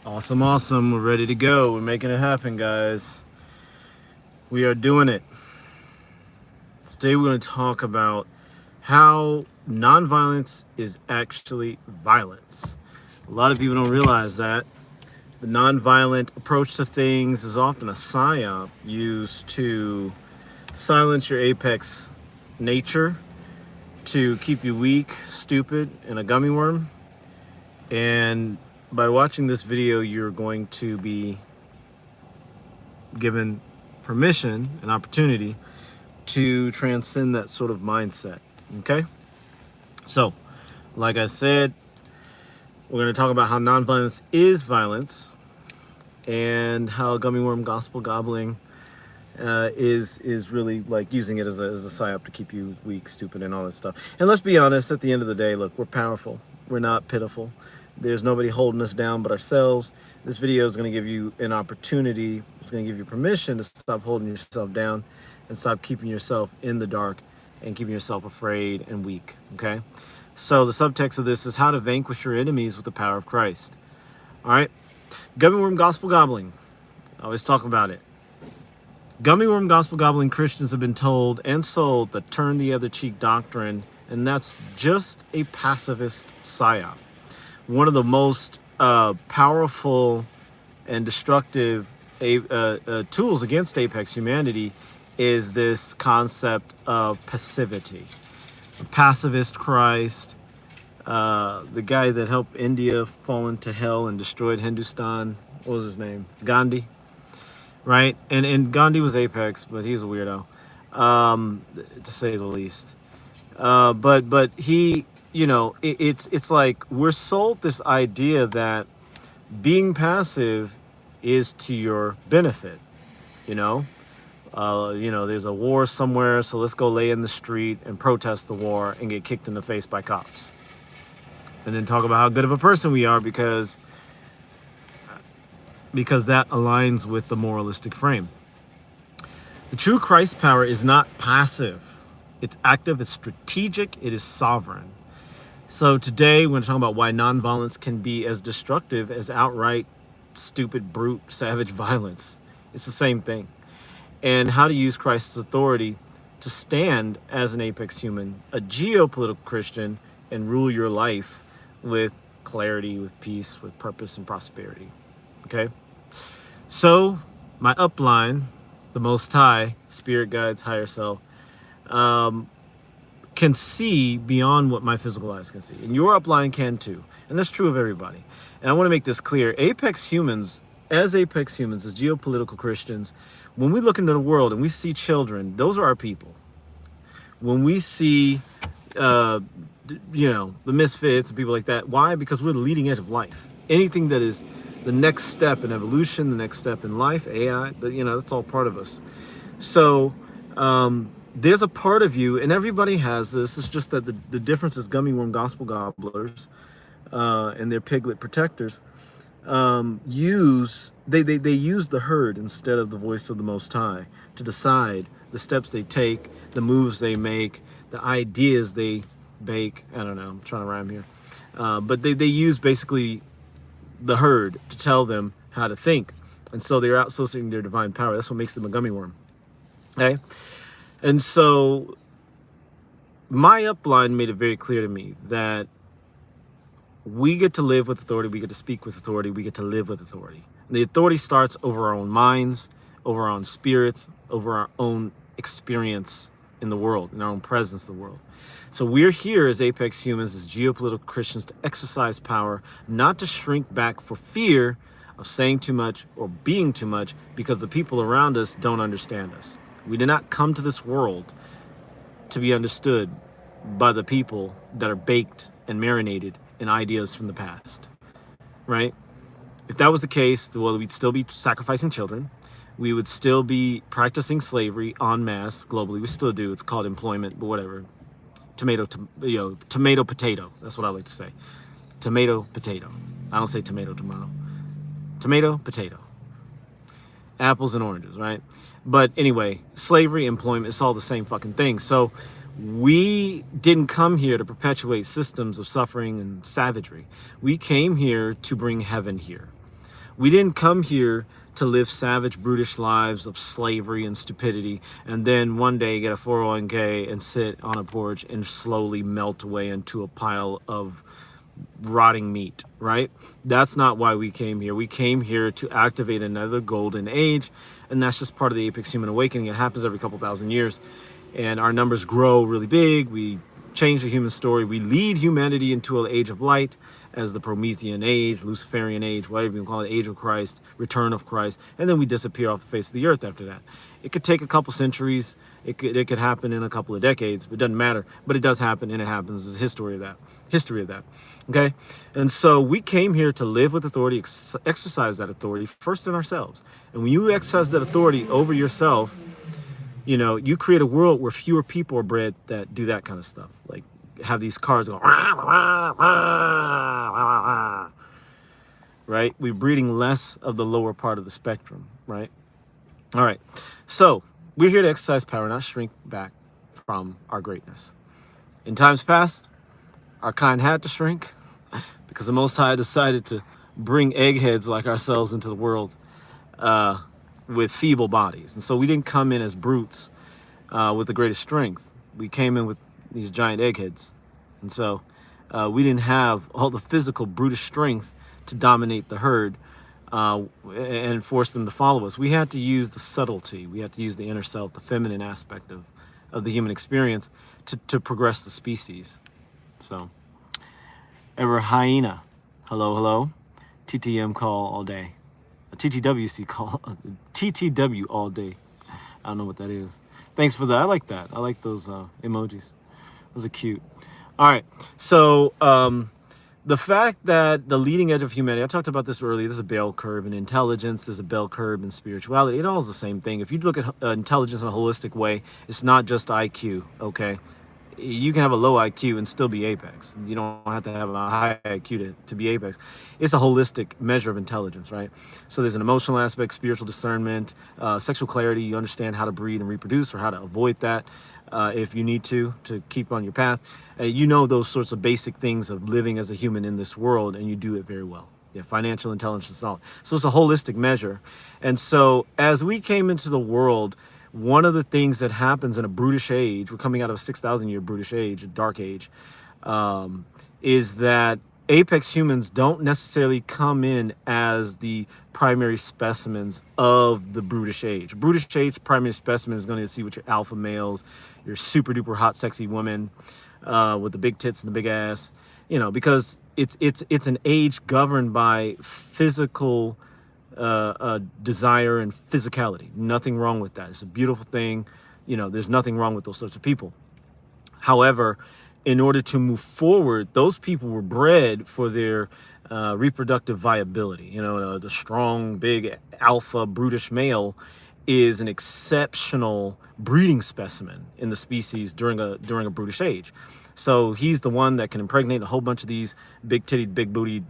Awesome, awesome. We're ready to go. We're making it happen, guys. We are doing it. Today we're going to talk about how nonviolence is actually violence. A lot of people don't realize that. The nonviolent approach to things is often a psyop used to silence your apex nature, to keep you weak, stupid, and a gummy worm. And by watching this video, you're going to be given permission, an opportunity to transcend that sort of mindset. Okay? So, like I said, we're going to talk about how nonviolence is violence and how gummy worm gospel gobbling is really like using it as a psyop to keep you weak, stupid, and all that stuff. And let's be honest, at the end of the day, look, we're powerful. We're not pitiful. There's nobody holding us down but ourselves. This video is going to give you an opportunity. It's going to give you permission to stop holding yourself down and stop keeping yourself in the dark and keeping yourself afraid and weak, okay? So the subtext of this is how to vanquish your enemies with the power of Christ. All right? Gummy worm gospel gobbling. I always talk about it. Gummy worm gospel gobbling Christians have been told and sold the turn the other cheek doctrine, and that's just a pacifist psyop. One of the most powerful and destructive tools against ApexHumanity is this concept of passivity. A pacifist Christ, the guy that helped India fall into hell and destroyed Hindustan, what was his name? Gandhi, right? And Gandhi was Apex, but he was a weirdo, to say the least. But he, you know, it's like we're sold this idea that being passive is to your benefit. You know, there's a war somewhere, so let's go lay in the street and protest the war and get kicked in the face by cops, and then talk about how good of a person we are because that aligns with the moralistic frame. The true Christ power is not passive. It's active, it's strategic, it is sovereign. So today we're going to talk about why nonviolence can be as destructive as outright, stupid, brute, savage violence. It's the same thing. And how to use Christ's authority to stand as an apex human, a geopolitical Christian, and rule your life with clarity, with peace, with purpose, and prosperity. Okay? So, my upline, the Most High, Spirit Guides, Higher Self, can see beyond what my physical eyes can see. And your upline can too. And that's true of everybody. And I want to make this clear. Apex humans, as geopolitical Christians, when we look into the world and we see children, those are our people. When we see, the misfits and people like that, why? Because we're the leading edge of life. Anything that is the next step in evolution, the next step in life, AI, that's all part of us. So, there's a part of you, and everybody has this. It's just that the difference is gummy worm gospel gobblers and their piglet protectors use the herd instead of the voice of the Most High to decide the steps they take, the moves they make, the ideas they bake. I don't know. I'm trying to rhyme here, but they use basically the herd to tell them how to think, and so they're outsourcing their divine power. That's what makes them a gummy worm. Okay. And so my upline made it very clear to me that we get to live with authority, we get to speak with authority, we get to live with authority. And the authority starts over our own minds, over our own spirits, over our own experience in the world, in our own presence in the world. So we're here as apex humans, as geopolitical Christians, to exercise power, not to shrink back for fear of saying too much or being too much because the people around us don't understand us. We did not come to this world to be understood by the people that are baked and marinated in ideas from the past, right? If that was the case, well, we'd still be sacrificing children. We would still be practicing slavery en masse globally. We still do. It's called employment, but whatever. Tomato, potato. That's what I like to say. Tomato, potato. I don't say tomato. Tomato, potato. Apples and oranges, right? But anyway, slavery, employment, it's all the same fucking thing. So we didn't come here to perpetuate systems of suffering and savagery. We came here to bring heaven here. We didn't come here to live savage, brutish lives of slavery and stupidity, and then one day get a 401k and sit on a porch and slowly melt away into a pile of rotting meat, right? That's not why we came here. We came here to activate another golden age, and that's just part of the Apex Human Awakening. It happens every couple thousand years, and our numbers grow really big. We change the human story. We lead humanity into an age of light as the Promethean age, Luciferian age, whatever you call it, age of Christ, return of Christ, and then we disappear off the face of the earth after that. It could take a couple centuries. It could happen in a couple of decades, but it doesn't matter. But it does happen, and it happens. There's history of that. Okay? And so we came here to live with authority, exercise that authority first in ourselves. And when you exercise that authority over yourself, you know, you create a world where fewer people are bred that do that kind of stuff. Like have these cars go, right? We're breeding less of the lower part of the spectrum, right? All right. So we're here to exercise power, not shrink back from our greatness. In times past, our kind had to shrink because the Most High decided to bring eggheads like ourselves into the world with feeble bodies. And so we didn't come in as brutes with the greatest strength. We came in with these giant eggheads. And so we didn't have all the physical brutish strength to dominate the herd and force them to follow us. We had to use the subtlety. We had to use the inner self, the feminine aspect of the human experience to progress the species. So, ever hyena, hello, TTM call all day. A TTWC call, TTW all day. I don't know what that is. Thanks for that. I like that. I like those emojis. Those are cute. All right. So the fact that the leading edge of humanity, I talked about this earlier, there's a bell curve in intelligence, there's a bell curve in spirituality. It all is the same thing. If you look at intelligence in a holistic way, it's not just IQ, okay? You can have a low IQ and still be Apex. You don't have to have a high IQ to be Apex. It's a holistic measure of intelligence, right? So there's an emotional aspect, spiritual discernment, sexual clarity. You understand how to breed and reproduce or how to avoid that if you need to keep on your path. You know those sorts of basic things of living as a human in this world, and you do it very well. Yeah, financial intelligence and all. So it's a holistic measure. And so as we came into the world, one of the things that happens in a brutish age, we're coming out of a 6,000 year brutish age, a dark age, is that Apex humans don't necessarily come in as the primary specimens of the brutish age. Brutish age primary specimen is going to see what your alpha males, your super duper hot sexy woman with the big tits and the big ass, you know, because it's an age governed by physical desire and physicality. Nothing wrong with that. It's a beautiful thing. You know, there's nothing wrong with those sorts of people. However, in order to move forward, those people were bred for their reproductive viability. You know, the strong, big, alpha, brutish male is an exceptional breeding specimen in the species during a brutish age. So he's the one that can impregnate a whole bunch of these big-titted, big-bootied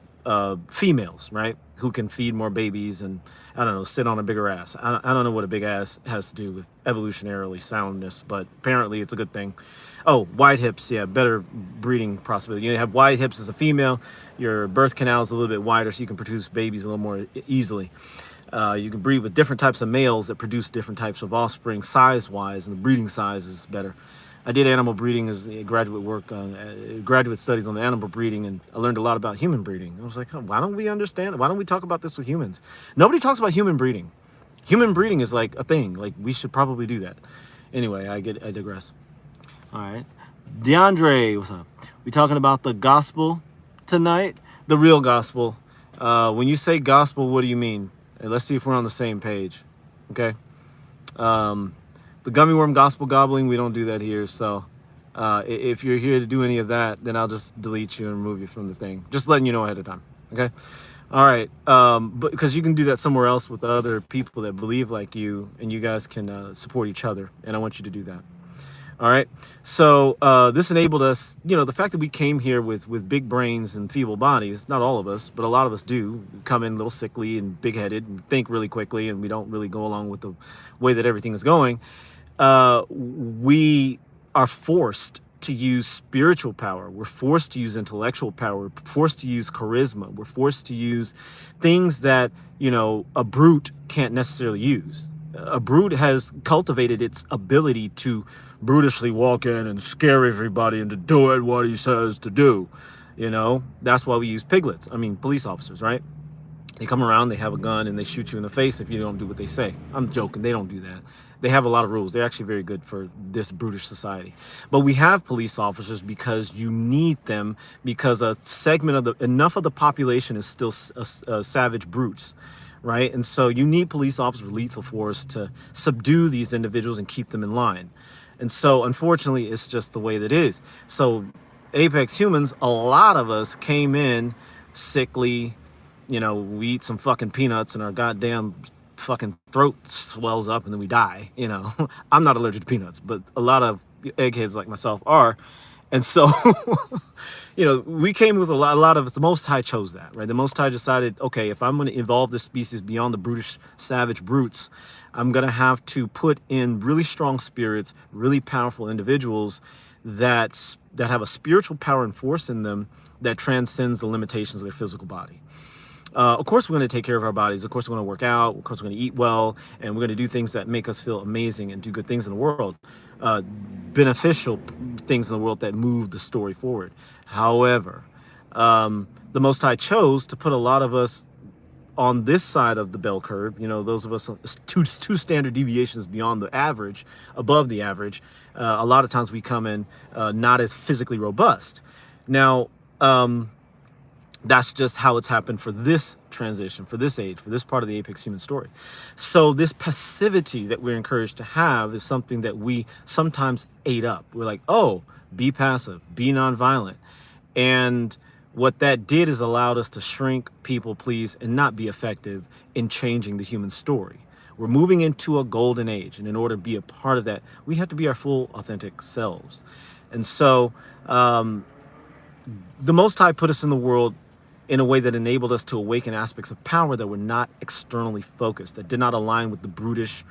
females, right? Who can feed more babies and, I don't know, sit on a bigger ass. I don't know what a big ass has to do with evolutionarily soundness, but apparently it's a good thing. Oh, wide hips, yeah, better breeding possibility. You have wide hips as a female, your birth canal is a little bit wider so you can produce babies a little more easily. You can breed with different types of males that produce different types of offspring size-wise, and the breeding size is better. I did animal breeding as a graduate work on graduate studies on animal breeding, and I learned a lot about human breeding. I was like, oh, why don't we understand? Why don't we talk about this with humans? Nobody talks about human breeding. Human breeding is like a thing. Like we should probably do that. Anyway, I digress. All right, DeAndre, what's up? We talking about the gospel tonight? The real gospel. When you say gospel, what do you mean? Let's see if we're on the same page. Okay. The gummy worm gospel gobbling, we don't do that here. So if you're here to do any of that, then I'll just delete you and remove you from the thing. Just letting you know ahead of time. Okay. All right. But because you can do that somewhere else with other people that believe like you, and you guys can support each other. And I want you to do that. All right. So this enabled us, you know, the fact that we came here with big brains and feeble bodies, not all of us, but a lot of us do come in a little sickly and big-headed and think really quickly, and we don't really go along with the way that everything is going. We are forced to use spiritual power. We're forced to use intellectual power. We're forced to use charisma. We're forced to use things that, a brute can't necessarily use. A brute has cultivated its ability to brutishly walk in and scare everybody into doing what he says to do. That's why we use piglets. I mean, police officers, right? They come around, they have a gun, and they shoot you in the face if you don't do what they say. I'm joking. They don't do that. They have a lot of rules. They're actually very good for this brutish society. But we have police officers because you need them, because a segment of enough of the population is still savage brutes, right? And so you need police officers with lethal force to subdue these individuals and keep them in line. And so, unfortunately, it's just the way that it is. So, Apex humans, a lot of us came in sickly. We eat some fucking peanuts and our goddamn fucking throat swells up and then we die. I'm not allergic to peanuts, but a lot of eggheads like myself are. And so, we came with a lot of, the Most High chose that, right? The Most High decided, okay, if I'm going to evolve this species beyond the brutish, savage brutes, I'm going to have to put in really strong spirits, really powerful individuals that have a spiritual power and force in them that transcends the limitations of their physical body. Of course, we're going to take care of our bodies. Of course, we're going to work out. Of course, we're going to eat well. And we're going to do things that make us feel amazing and do good things in the world. Beneficial things in the world that move the story forward. However, the Most High chose to put a lot of us on this side of the bell curve. Those of us two standard deviations beyond the average, above the average. A lot of times we come in not as physically robust. Now, that's just how it's happened for this transition, for this age, for this part of the Apex human story. So this passivity that we're encouraged to have is something that we sometimes ate up. We're like, oh, be passive, be nonviolent. And what that did is allowed us to shrink, people please, and not be effective in changing the human story. We're moving into a golden age. And in order to be a part of that, we have to be our full, authentic selves. And so the Most High put us in the world in a way that enabled us to awaken aspects of power that were not externally focused, that did not align with the brutish,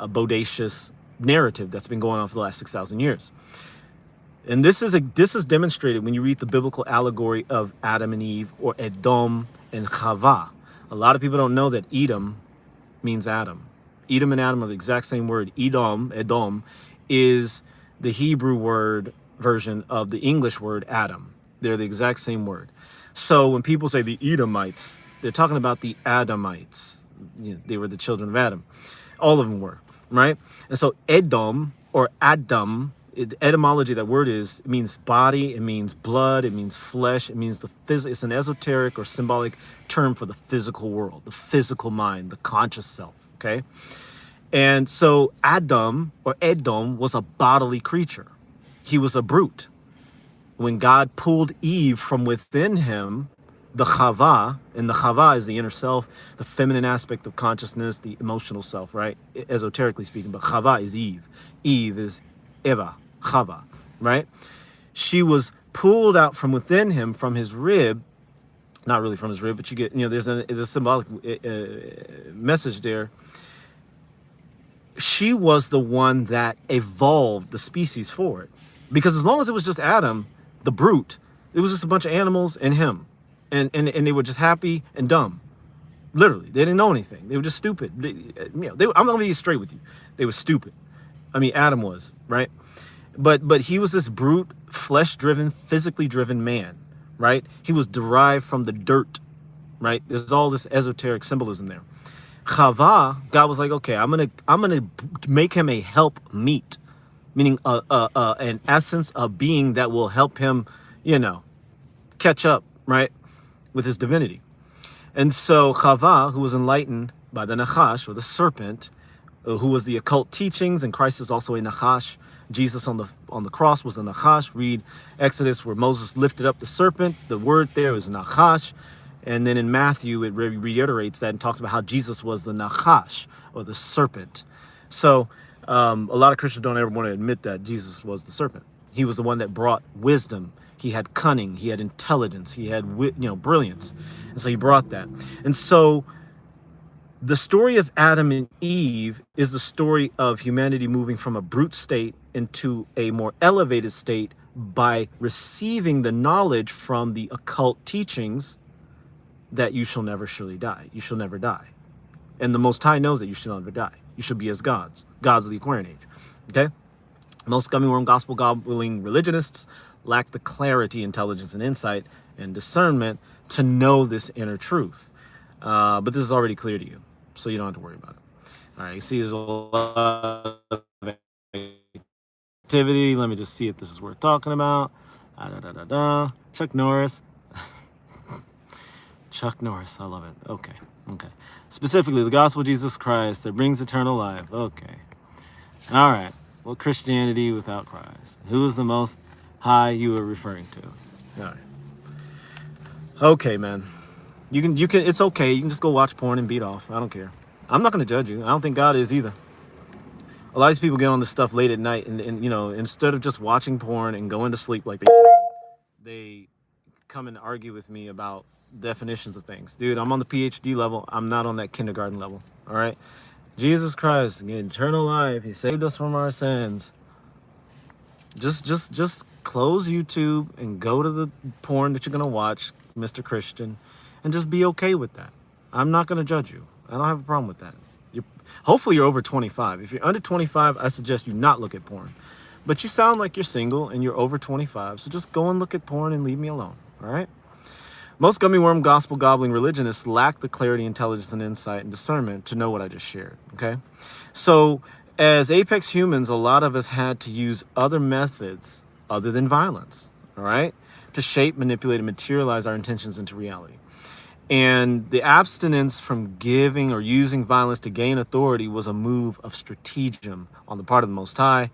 bodacious narrative that's been going on for the last 6,000 years. And this is demonstrated when you read the biblical allegory of Adam and Eve, or Edom and Chava. A lot of people don't know that Edom means Adam. Edom and Adam are the exact same word. Edom, is the Hebrew word version of the English word Adam. They're the exact same word. So when people say the Edomites, they're talking about the Adamites. They were the children of Adam. All of them were, right? And so Edom, or Adam, the etymology of that word it means body, it means blood, it means flesh, it means it's an esoteric or symbolic term for the physical world, the physical mind, the conscious self, okay? And so Adam, or Edom, was a bodily creature. He was a brute. When God pulled Eve from within him, the Chava, and the Chava is the inner self, the feminine aspect of consciousness, the emotional self, right? Esoterically speaking, but Chava is Eve. Eve is Eva, Chava, right? She was pulled out from within him, from his rib, not really from his rib, but you get, there's a symbolic message there. She was the one that evolved the species forward. Because as long as it was just Adam, the brute, it was just a bunch of animals and him. And they were just happy and dumb. Literally, they didn't know anything. They were just stupid. I'm gonna be straight with you. They were stupid. I mean, Adam was, right? But he was this brute, flesh-driven, physically driven man, right? He was derived from the dirt, right? There's all this esoteric symbolism there. Chava, God was like, okay, I'm gonna make him a help meet, meaning an essence, a being that will help him, catch up, right, with his divinity. And so Chava, who was enlightened by the Nachash, or the serpent, who was the occult teachings, and Christ is also a Nachash. Jesus on the cross was a Nachash. Read Exodus, where Moses lifted up the serpent. The word there is Nachash. And then in Matthew, it reiterates that and talks about how Jesus was the Nachash, or the serpent. So a lot of Christians don't ever want to admit that Jesus was the serpent. He was the one that brought wisdom. He had cunning, he had intelligence, he had brilliance. And so he brought that. And so the story of Adam and Eve is the story of humanity moving from a brute state into a more elevated state by receiving the knowledge from the occult teachings that you shall never surely die. You shall never die. And the Most High knows that you shall never die. You should be as gods of the Aquarian age. Okay? Most gummy worm gospel gobbling religionists lack the clarity, intelligence, and insight and discernment to know this inner truth. But this is already clear to you, so you don't have to worry about it. All right, you see there's a lot of activity. Let me just see if this is worth talking about. Chuck Norris. Chuck Norris, I love it. Okay. Specifically, the gospel of Jesus Christ that brings eternal life. Okay. All right. Well, Christianity without Christ. Who is the Most High you are referring to? All right. Okay, man. You can. It's okay. You can just go watch porn and beat off. I don't care. I'm not going to judge you. I don't think God is either. A lot of these people get on this stuff late at night, and you know, instead of just watching porn and going to sleep like they should, they come and argue with me about definitions of things. Dude, I'm on the PhD level. I'm not on that kindergarten level. All right. Jesus Christ, eternal life. He saved us from our sins. Just close YouTube and go to the porn that you're gonna watch, Mr. Christian, and just be okay with that. I'm not gonna judge you. I don't have a problem with that. Hopefully you're over 25. If you're under 25, I suggest you not look at porn. But you sound like you're single and you're over 25, so just go and look at porn and leave me alone. All right. Most gummy worm gospel gobbling religionists lack the clarity, intelligence, and insight and discernment to know what I just shared. Okay. So as apex humans, a lot of us had to use other methods other than violence. All right. To shape, manipulate, and materialize our intentions into reality. And the abstinence from giving or using violence to gain authority was a move of stratagem on the part of the Most High.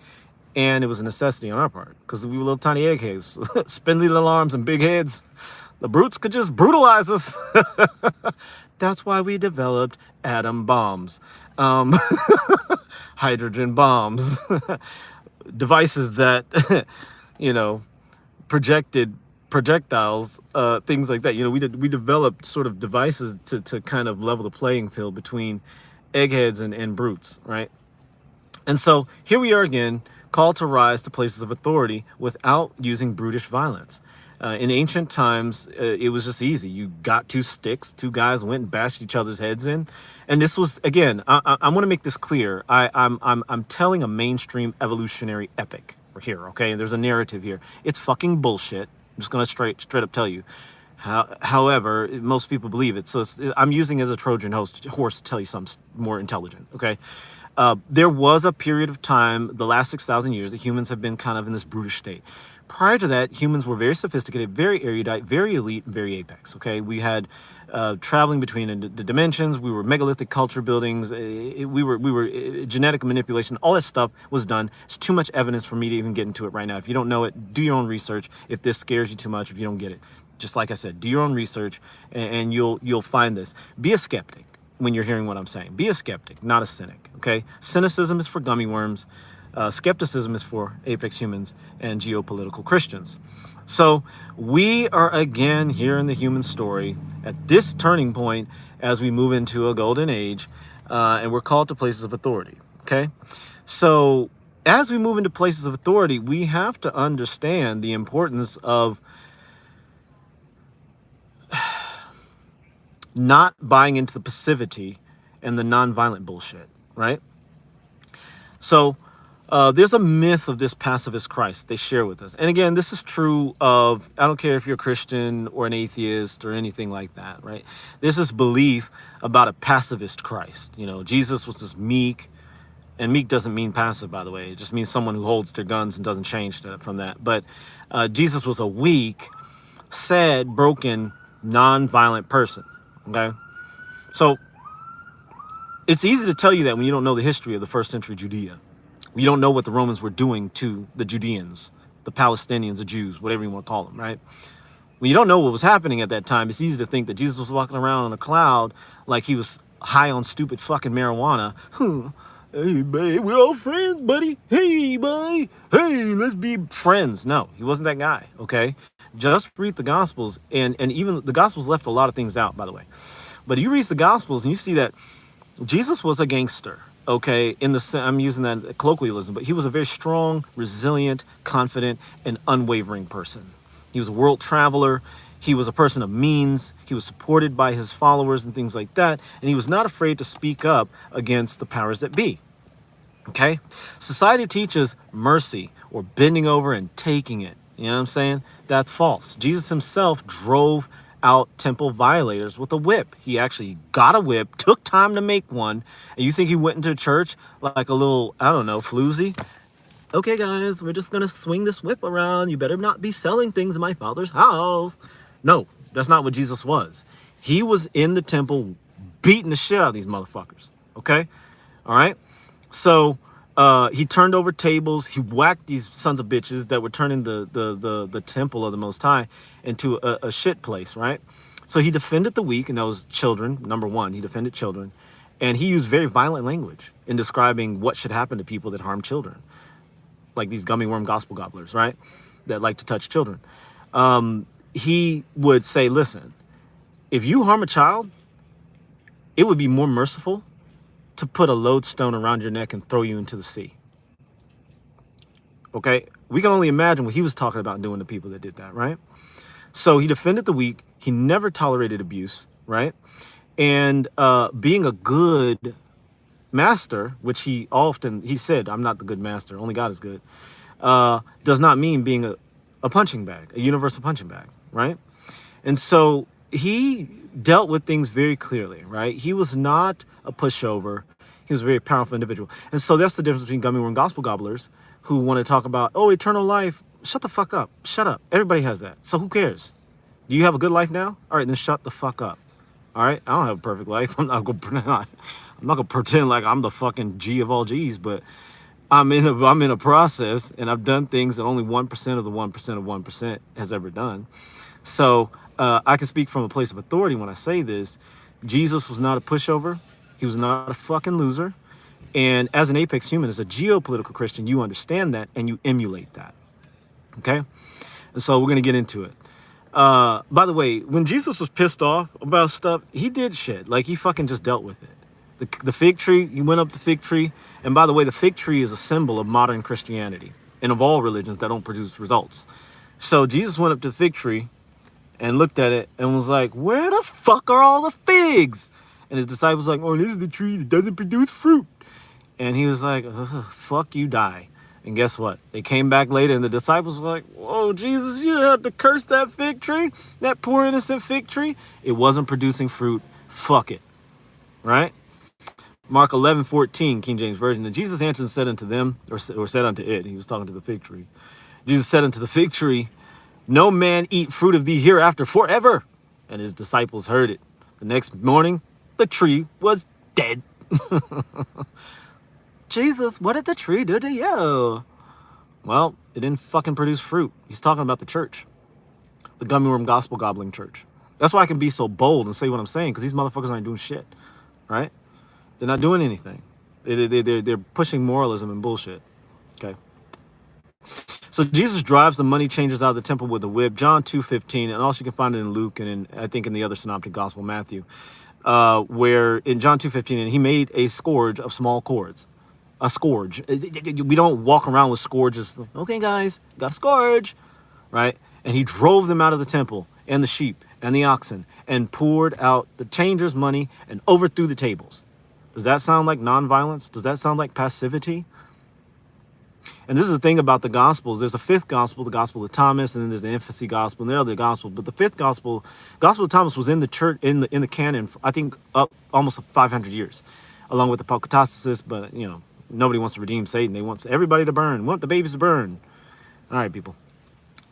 And it was a necessity on our part because we were little tiny eggheads, spindly little arms and big heads. The brutes could just brutalize us. That's why we developed atom bombs, hydrogen bombs, devices that, you know, projectiles, things like that. You know, we developed sort of devices to kind of level the playing field between eggheads and brutes, right? And so here we are again, called to rise to places of authority without using brutish violence. In ancient times, it was just easy. You got two sticks, two guys went and bashed each other's heads in. And this was, again, I want to make this clear. I'm telling a mainstream evolutionary epic here, okay? There's a narrative here. It's fucking bullshit. I'm just going to straight up tell you. However, most people believe it. So I'm using as a Trojan horse to tell you something more intelligent, okay? There was a period of time, the last 6,000 years, that humans have been kind of in this brutish state. Prior to that, humans were very sophisticated, very erudite, very elite, and very apex, okay? We had traveling between the dimensions. We were megalithic culture buildings. We were genetic manipulation. All that stuff was done. It's too much evidence for me to even get into it right now. If you don't know it, do your own research. If this scares you too much, if you don't get it, just like I said, do your own research and you'll find this. Be a skeptic when you're hearing what I'm saying. Be a skeptic, not a cynic, okay? Cynicism is for gummy worms. Skepticism is for apex humans and geopolitical Christians. So we are again here in the human story at this turning point as we move into a golden age, and we're called to places of authority, okay? So as we move into places of authority, we have to understand the importance of not buying into the passivity and the nonviolent bullshit, right? So there's a myth of this pacifist Christ they share with us. And again, this is true of, I don't care if you're a Christian or an atheist or anything like that, right? There's this belief about a pacifist Christ. You know, Jesus was this meek, and meek doesn't mean passive, by the way. It just means someone who holds their guns and doesn't change from that. But Jesus was a weak, sad, broken, non-violent person, okay? So it's easy to tell you that when you don't know the history of the first century Judea. You don't know what the Romans were doing to the Judeans, the Palestinians, the Jews, whatever you want to call them, right? When you don't know what was happening at that time, it's easy to think that Jesus was walking around on a cloud like he was high on stupid fucking marijuana. Hey, babe, we're all friends, buddy. Hey, buddy. Hey, let's be friends. No, he wasn't that guy, okay? Just read the Gospels, and even the Gospels left a lot of things out, by the way. But you read the Gospels and you see that Jesus was a gangster. Okay, I'm using that colloquialism, but he was a very strong, resilient, confident, and unwavering person. He was a world traveler. He was a person of means. He was supported by his followers and things like that. And he was not afraid to speak up against the powers that be. Okay? Society teaches mercy or bending over and taking it. You know what I'm saying? That's false. Jesus himself drove out temple violators with a whip. He actually got a whip, took time to make one. And you think he went into church like a little, I don't know, floozy? Okay, guys, we're just going to swing this whip around. You better not be selling things in my father's house. No, that's not what Jesus was. He was in the temple beating the shit out of these motherfuckers. Okay? All right? So he turned over tables. He whacked these sons of bitches that were turning the temple of the Most High into a shit place, right? So he defended the weak, and that was children. Number one, he defended children. And he used very violent language in describing what should happen to people that harm children, like these gummy worm gospel gobblers, right? That like to touch children. He would say, listen, if you harm a child, it would be more merciful to put a lodestone around your neck and throw you into the sea. Okay? We can only imagine what he was talking about doing to people that did that, right? So he defended the weak. He never tolerated abuse, right? And being a good master, which he said, I'm not the good master, only God is good, does not mean being a punching bag, a universal punching bag, right? And so he dealt with things very clearly, right? He was not a pushover. He was a very powerful individual. And so that's the difference between gummy worm gospel gobblers who want to talk about, oh, eternal life. Shut the fuck up. Shut up. Everybody has that. So who cares? Do you have a good life now? All right, then shut the fuck up. All right? I don't have a perfect life. I'm not gonna pretend like I'm the fucking G of all G's, but I'm in a process, and I've done things that only 1% of the 1% of 1% has ever done. So I can speak from a place of authority when I say this. Jesus was not a pushover. He was not a fucking loser. And as an apex human, as a geopolitical Christian, you understand that and you emulate that. Okay? And so we're going to get into it. By the way, when Jesus was pissed off about stuff, he did shit. Like, he fucking just dealt with it. The fig tree, he went up the fig tree. And by the way, the fig tree is a symbol of modern Christianity and of all religions that don't produce results. So Jesus went up to the fig tree and looked at it and was like, where the fuck are all the figs? And his disciples were like, oh, this is the tree that doesn't produce fruit. And he was like, fuck you, die. And guess what? They came back later and the disciples were like, whoa, Jesus, you had to curse that fig tree, that poor innocent fig tree. It wasn't producing fruit. Fuck it. Right? Mark 11:14, King James Version. And Jesus answered and said unto them, or said unto it, he was talking to the fig tree. Jesus said unto the fig tree, no man eat fruit of thee hereafter forever. And his disciples heard it. The next morning, the tree was dead. Jesus, what did the tree do to you? Well, it didn't fucking produce fruit. He's talking about the church. The gummy worm gospel gobbling church. That's why I can be so bold and say what I'm saying, because these motherfuckers aren't doing shit, right? They're not doing anything. They're pushing moralism and bullshit, okay? So Jesus drives the money changers out of the temple with a whip, John 2:15, and also you can find it in Luke and I think in the other synoptic gospel, Matthew, where in John 2:15, and he made a scourge of small cords. A scourge. We don't walk around with scourges. Okay, guys, got a scourge, right? And he drove them out of the temple and the sheep and the oxen and poured out the changers' money and overthrew the tables. Does that sound like nonviolence? Does that sound like passivity? And this is the thing about the Gospels. There's a fifth gospel, the Gospel of Thomas, and then there's the infancy gospel, and there are other gospels. But the fifth gospel, Gospel of Thomas, was in the church, in the canon, I think, up almost 500 years, along with the Apocatastasis. But you know, nobody wants to redeem Satan. They want everybody to burn. Want the babies to burn. All right, people.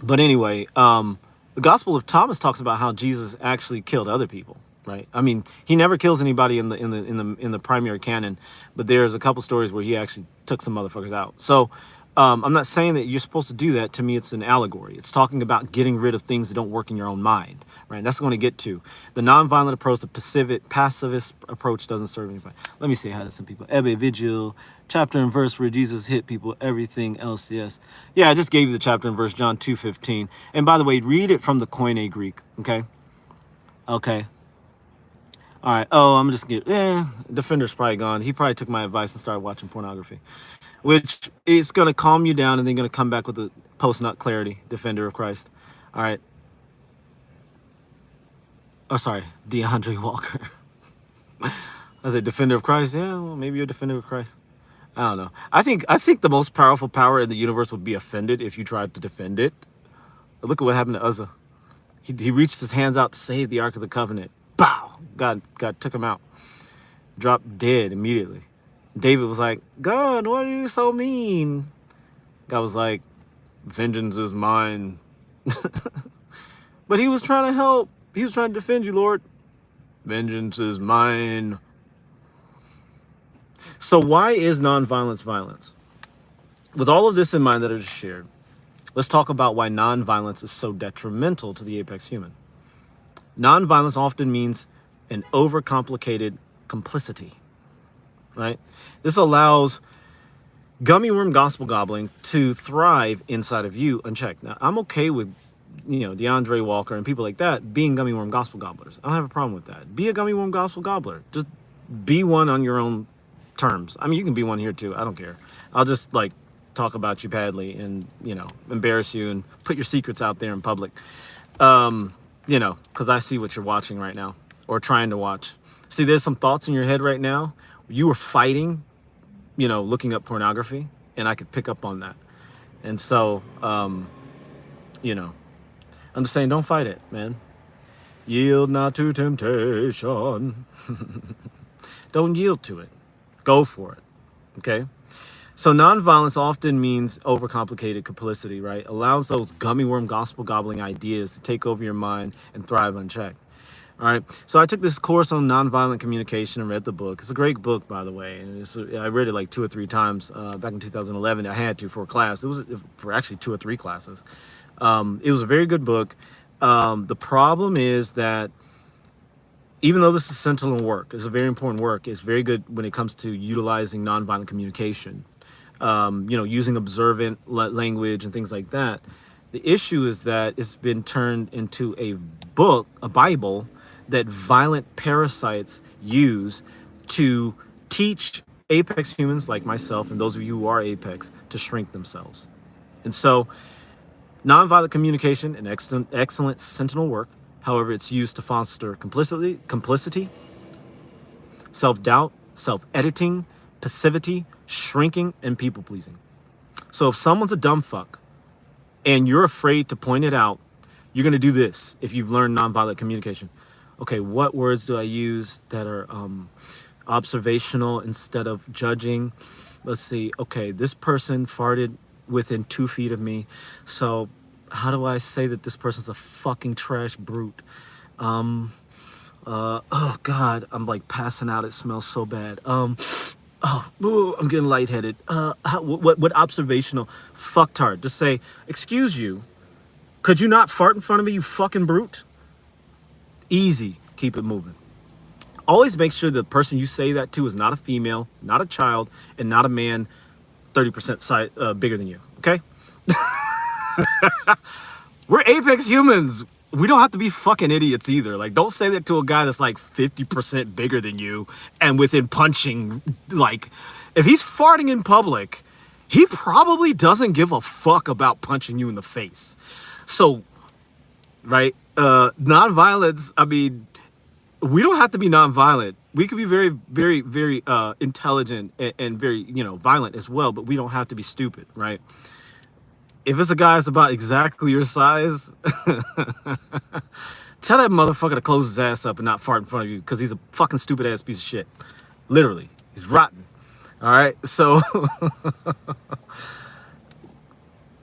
But anyway, the Gospel of Thomas talks about how Jesus actually killed other people. Right? I mean, he never kills anybody in the primary canon, but there's a couple stories where he actually took some motherfuckers out. So I'm not saying that you're supposed to do that. To me, it's an allegory. It's talking about getting rid of things that don't work in your own mind. Right? And that's going to get to the nonviolent approach. The pacifist approach doesn't serve anybody. Let me see how to some people. Ebbe Vigil, chapter and verse where Jesus hit people. Everything else, yes. Yeah, I just gave you the chapter and verse, John 2:15. And by the way, read it from the Koine Greek. Okay. Okay. All right. Oh, I'm just get. Defender's probably gone. He probably took my advice and started watching pornography, which is gonna calm you down and then gonna come back with a post-nut clarity. Defender of Christ. All right. Oh, sorry, DeAndre Walker. I said defender of Christ. Yeah, well, maybe you're a defender of Christ. I don't know. I think the most powerful power in the universe would be offended if you tried to defend it. Look at what happened to Uzzah. He reached his hands out to save the Ark of the Covenant. Bow! God took him out. Dropped dead immediately. David was like, God, why are you so mean? God was like, vengeance is mine. But he was trying to help. He was trying to defend you, Lord. Vengeance is mine. So why is nonviolence violence? With all of this in mind that I just shared, let's talk about why nonviolence is so detrimental to the apex human. Nonviolence often means an overcomplicated complicity, right? This allows gummy worm gospel gobbling to thrive inside of you unchecked. Now, I'm okay with, DeAndre Walker and people like that being gummy worm gospel gobblers. I don't have a problem with that. Be a gummy worm gospel gobbler. Just be one on your own terms. I mean, you can be one here too. I don't care. I'll just talk about you badly and, embarrass you and put your secrets out there in public. Because I see what you're watching right now or trying to watch. See, there's some thoughts in your head right now. You were fighting, looking up pornography, and I could pick up on that. And so, I'm just saying, don't fight it, man. Yield not to temptation. Don't yield to it. Go for it, okay? So nonviolence often means overcomplicated complicity, right? Allows those gummy worm gospel gobbling ideas to take over your mind and thrive unchecked. All right. So I took this course on nonviolent communication and read the book. It's a great book, by the way. And I read it like 2 or 3 times back in 2011. I had to for a class. It was for actually 2 or 3 classes. It was a very good book. The problem is that even though this is sentinel work, it's a very important work, it's very good when it comes to utilizing nonviolent communication, using observant language and things like that. The issue is that it's been turned into a book, a Bible, that violent parasites use to teach apex humans like myself and those of you who are apex to shrink themselves. And so nonviolent communication and excellent sentinel work. However, it's used to foster complicity, self-doubt, self-editing, passivity, shrinking, and people-pleasing. So if someone's a dumb fuck and you're afraid to point it out, you're going to do this if you've learned nonviolent communication. Okay, what words do I use that are observational instead of judging? Let's see. Okay, this person farted within 2 feet of me. So how do I say that this person's a fucking trash brute? Oh God, I'm like passing out. It smells so bad. I'm getting lightheaded. What observational fucktard? Just say, excuse you, could you not fart in front of me, you fucking brute? Easy, keep it moving. Always make sure the person you say that to is not a female, not a child, and not a man 30% size, bigger than you, okay? We're apex humans. We don't have to be fucking idiots either. Like, don't say that to a guy that's like 50% bigger than you and within punching, like, if he's farting in public, he probably doesn't give a fuck about punching you in the face. So, right, nonviolence, I mean, we don't have to be nonviolent. We could be very, very, very intelligent and very, violent as well, but we don't have to be stupid, right? If it's a guy that's about exactly your size, tell that motherfucker to close his ass up and not fart in front of you because he's a fucking stupid ass piece of shit. Literally. He's rotten. All right? So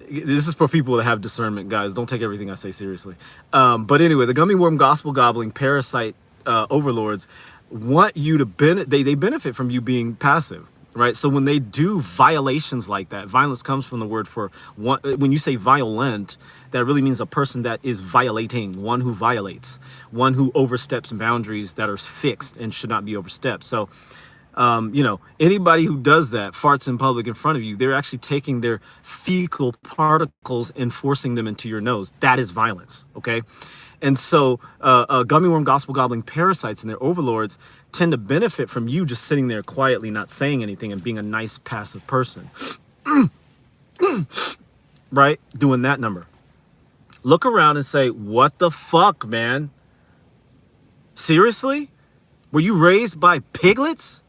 this is for people that have discernment, guys. Don't take everything I say seriously. But anyway, the gummy worm gospel gobbling parasite overlords want you to they benefit from you being passive, right? So when they do violations like that, violence comes from the word for one. When you say violent, that really means a person that is violating, one who violates, one who oversteps boundaries that are fixed and should not be overstepped. So anybody who does that, farts in public in front of you, they're actually taking their fecal particles and forcing them into your nose. That is violence, okay? And so gummy worm gospel gobbling parasites and their overlords tend to benefit from you just sitting there quietly, not saying anything, and being a nice passive person, right? Doing that number. Look around and say, what the fuck, man? Seriously? Were you raised by piglets?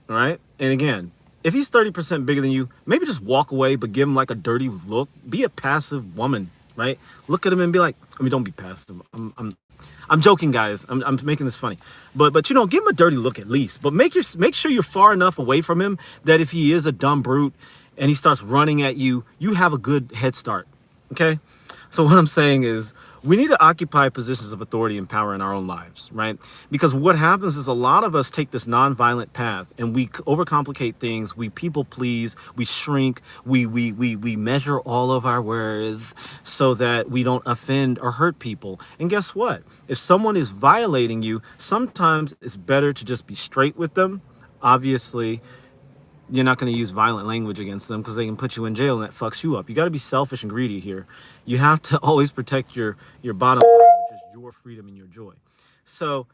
All right. And again, if he's 30% bigger than you, maybe just walk away, but give him like a dirty look. Be a passive woman, right? Look at him and be like, I mean, don't be passive. I'm joking, guys. I'm making this funny, but you know, give him a dirty look at least. But make sure you're far enough away from him that if he is a dumb brute and he starts running at you, you have a good head start. Okay. So what I'm saying is we need to occupy positions of authority and power in our own lives, right? Because what happens is a lot of us take this nonviolent path and we overcomplicate things. We people please, we shrink, we measure all of our worth so that we don't offend or hurt people. And guess what? If someone is violating you, sometimes it's better to just be straight with them. Obviously, you're not going to use violent language against them because they can put you in jail and that fucks you up. You got to be selfish and greedy here. You have to always protect your bottom line, which is your freedom and your joy. So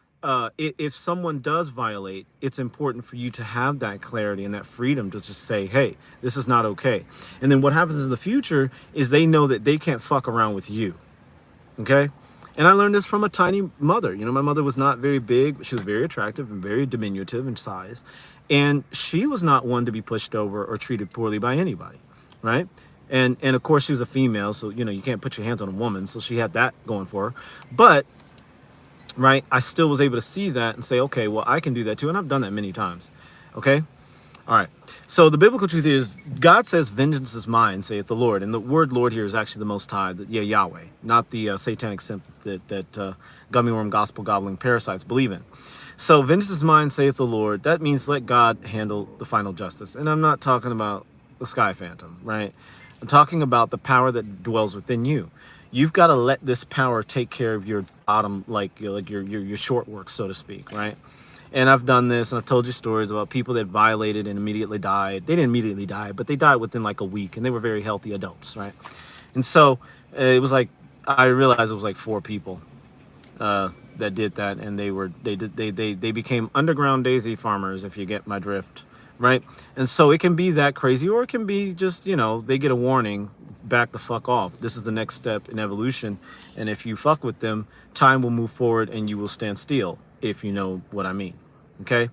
if someone does violate, it's important for you to have that clarity and that freedom to just say, hey, this is not okay. And then what happens in the future is they know that they can't fuck around with you. Okay? And I learned this from a tiny mother. You know, my mother was not very big, but she was very attractive and very diminutive in size. And she was not one to be pushed over or treated poorly by anybody, right? And of course, she was a female, so, you know, you can't put your hands on a woman. So she had that going for her. But, right, I still was able to see that and say, okay, well, I can do that too. And I've done that many times, okay? All right. So the biblical truth is God says, vengeance is mine, saith the Lord. And the word Lord here is actually the Most High, Yahweh, not the satanic simp that gummy worm gospel gobbling parasites believe in. So vengeance is mine, saith the Lord. That means let God handle the final justice. And I'm not talking about the Sky Phantom, right? I'm talking about the power that dwells within you. You've got to let this power take care of your bottom, like your short work, so to speak, right? And I've done this, and I've told you stories about people that violated and immediately died. They didn't immediately die, but they died within like a week, and they were very healthy adults, right? And so it was like, I realized it was like 4 people that did that, and they became underground daisy farmers, if you get my drift, right? And so it can be that crazy, or it can be just, you know, they get a warning, back the fuck off. This is the next step in evolution, and if you fuck with them, time will move forward and you will stand still, if you know what I mean. Okay,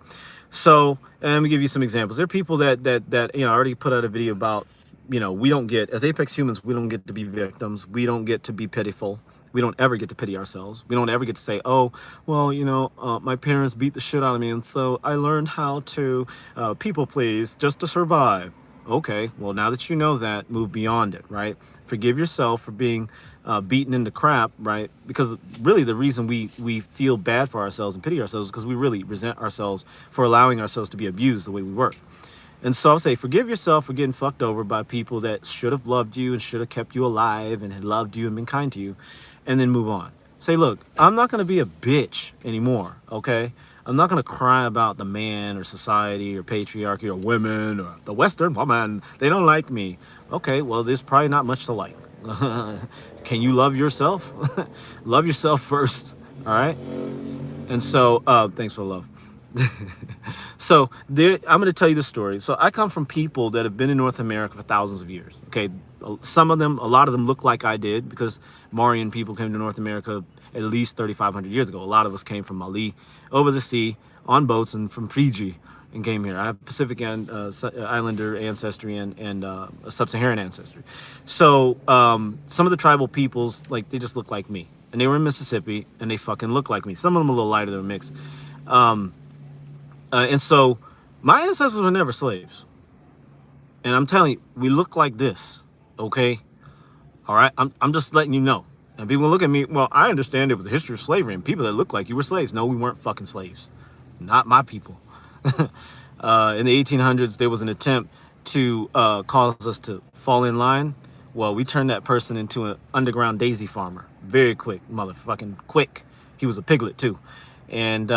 so and let me give you some examples. There are people that you know, I already put out a video about, you know, we don't get, as apex humans, we don't get to be victims. We don't get to be pitiful. We don't ever get to pity ourselves. We don't ever get to say, oh, well, you know, my parents beat the shit out of me, and so I learned how to people please just to survive. Okay, well, now that you know that, move beyond it, right? Forgive yourself for being beaten into crap, right? Because really the reason we feel bad for ourselves and pity ourselves is because we really resent ourselves for allowing ourselves to be abused the way we were. And so I'll say, forgive yourself for getting fucked over by people that should have loved you and should have kept you alive and had loved you and been kind to you, and then move on. Say, look, I'm not going to be a bitch anymore, okay? I'm not going to cry about the man or society or patriarchy or women or the Western woman. They don't like me. Okay, well, there's probably not much to like. Can you love yourself? Love yourself first, all right? And so, thanks for the love. So there, I'm going to tell you the story. So I come from people that have been in North America for thousands of years. Okay, some of them, a lot of them look like I did, because Mauryan people came to North America at least 3,500 years ago. A lot of us came from Mali over the sea on boats and from Fiji and came here. I have Pacific and Islander ancestry and sub-Saharan ancestry. So some of the tribal peoples, like, they just look like me, and they were in Mississippi and they fucking look like me. Some of them a little lighter, they were mixed. And so my ancestors were never slaves. And I'm telling you, we look like this, okay? All right? I'm just letting you know. And people look at me, well, I understand it was a history of slavery and people that look like you were slaves. No, we weren't fucking slaves. Not my people. In the 1800s, there was an attempt to cause us to fall in line. Well, we turned that person into an underground daisy farmer. Very quick, motherfucking quick. He was a piglet too. And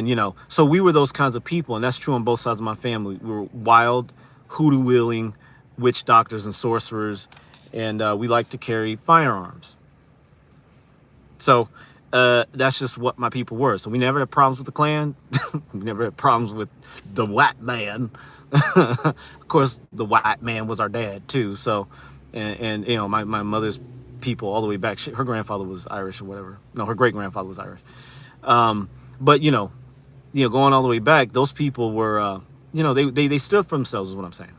you know, so we were those kinds of people, and that's true on both sides of my family. We were wild, hoodoo-wielding witch doctors and sorcerers, and we like to carry firearms. So that's just what my people were. So we never had problems with the Klan. We never had problems with the white man. Of course, the white man was our dad too. So, and you know, my mother's people all the way back. Her grandfather was Irish or whatever. No, her great grandfather was Irish. But you know, going all the way back, those people were, you know, they stood for themselves. Is what I'm saying.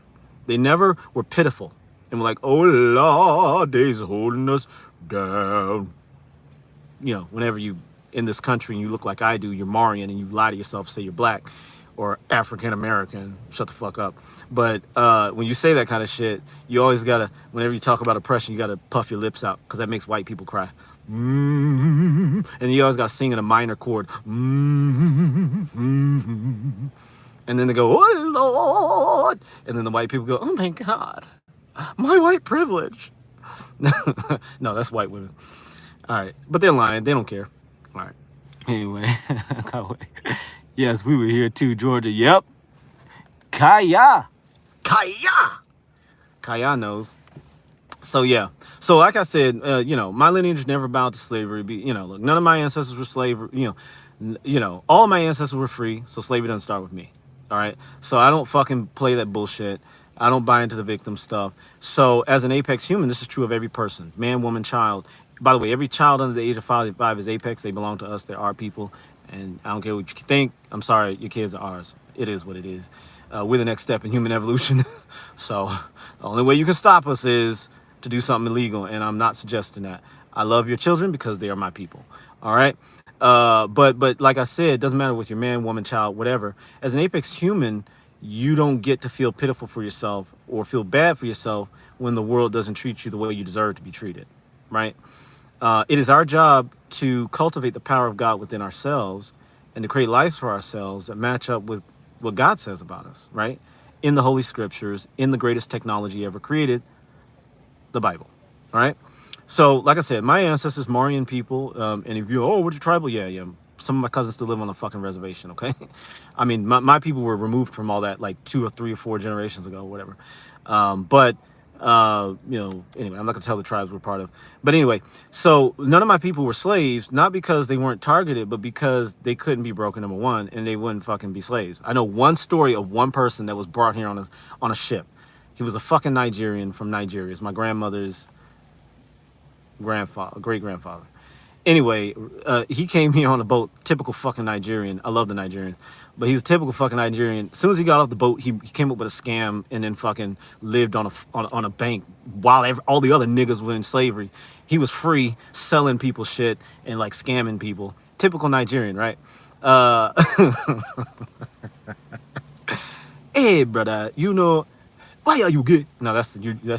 They never were pitiful and were like, oh Lord, they's holding us down. You know, whenever you in this country and you look like I do, you're Marian and you lie to yourself, say you're black or African American, shut the fuck up. But when you say that kind of shit, you always gotta, whenever you talk about oppression, you gotta puff your lips out because that makes white people cry. And you always gotta sing in a minor chord. And then they go, oh Lord. And then the white people go, oh my God, my white privilege. No, that's white women. All right, but they're lying. They don't care. All right. Anyway, yes, we were here too, Georgia. Yep. Kaya knows. So yeah. So like I said, you know, my lineage never bowed to slavery. You know, look, none of my ancestors were slave. You know, all of my ancestors were free. So slavery doesn't start with me. All right. So I don't fucking play that bullshit. I don't buy into the victim stuff. So as an apex human, this is true of every person, man, woman, child. By the way, every child under the age of 5 is apex. They belong to us. They're our people. And I don't care what you think. I'm sorry, your kids are ours. It is what it is. We're the next step in human evolution. So the only way you can stop us is to do something illegal. And I'm not suggesting that. I love your children because they are my people. All right. But like I said, it doesn't matter with your man, woman, child, whatever. As an apex human, you don't get to feel pitiful for yourself or feel bad for yourself when the world doesn't treat you the way you deserve to be treated. Right. It is our job to cultivate the power of God within ourselves and to create lives for ourselves that match up with what God says about us, right? In the Holy Scriptures, in the greatest technology ever created, the Bible, all right? So, like I said, my ancestors, Marian people, and if you, oh, what's your tribal? Yeah. Some of my cousins still live on a fucking reservation, okay? I mean, my people were removed from all that like 2 or 3 or 4 generations ago, whatever. You know, anyway, I'm not gonna tell the tribes we're part of, but anyway, so none of my people were slaves, not because they weren't targeted, but because they couldn't be broken, number one, and they wouldn't fucking be slaves. I know one story of one person that was brought here on a ship. He was a fucking Nigerian from Nigeria. It's my grandmother's grandfather, great grandfather. Anyway, he came here on a boat, typical fucking Nigerian. I love the Nigerians, but he's a typical fucking Nigerian. As soon as he got off the boat, he came up with a scam and then fucking lived on a bank while all the other niggas were in slavery. He was free selling people shit and like scamming people. Typical Nigerian, right? Hey, brother, you know, why are you gay? No, that's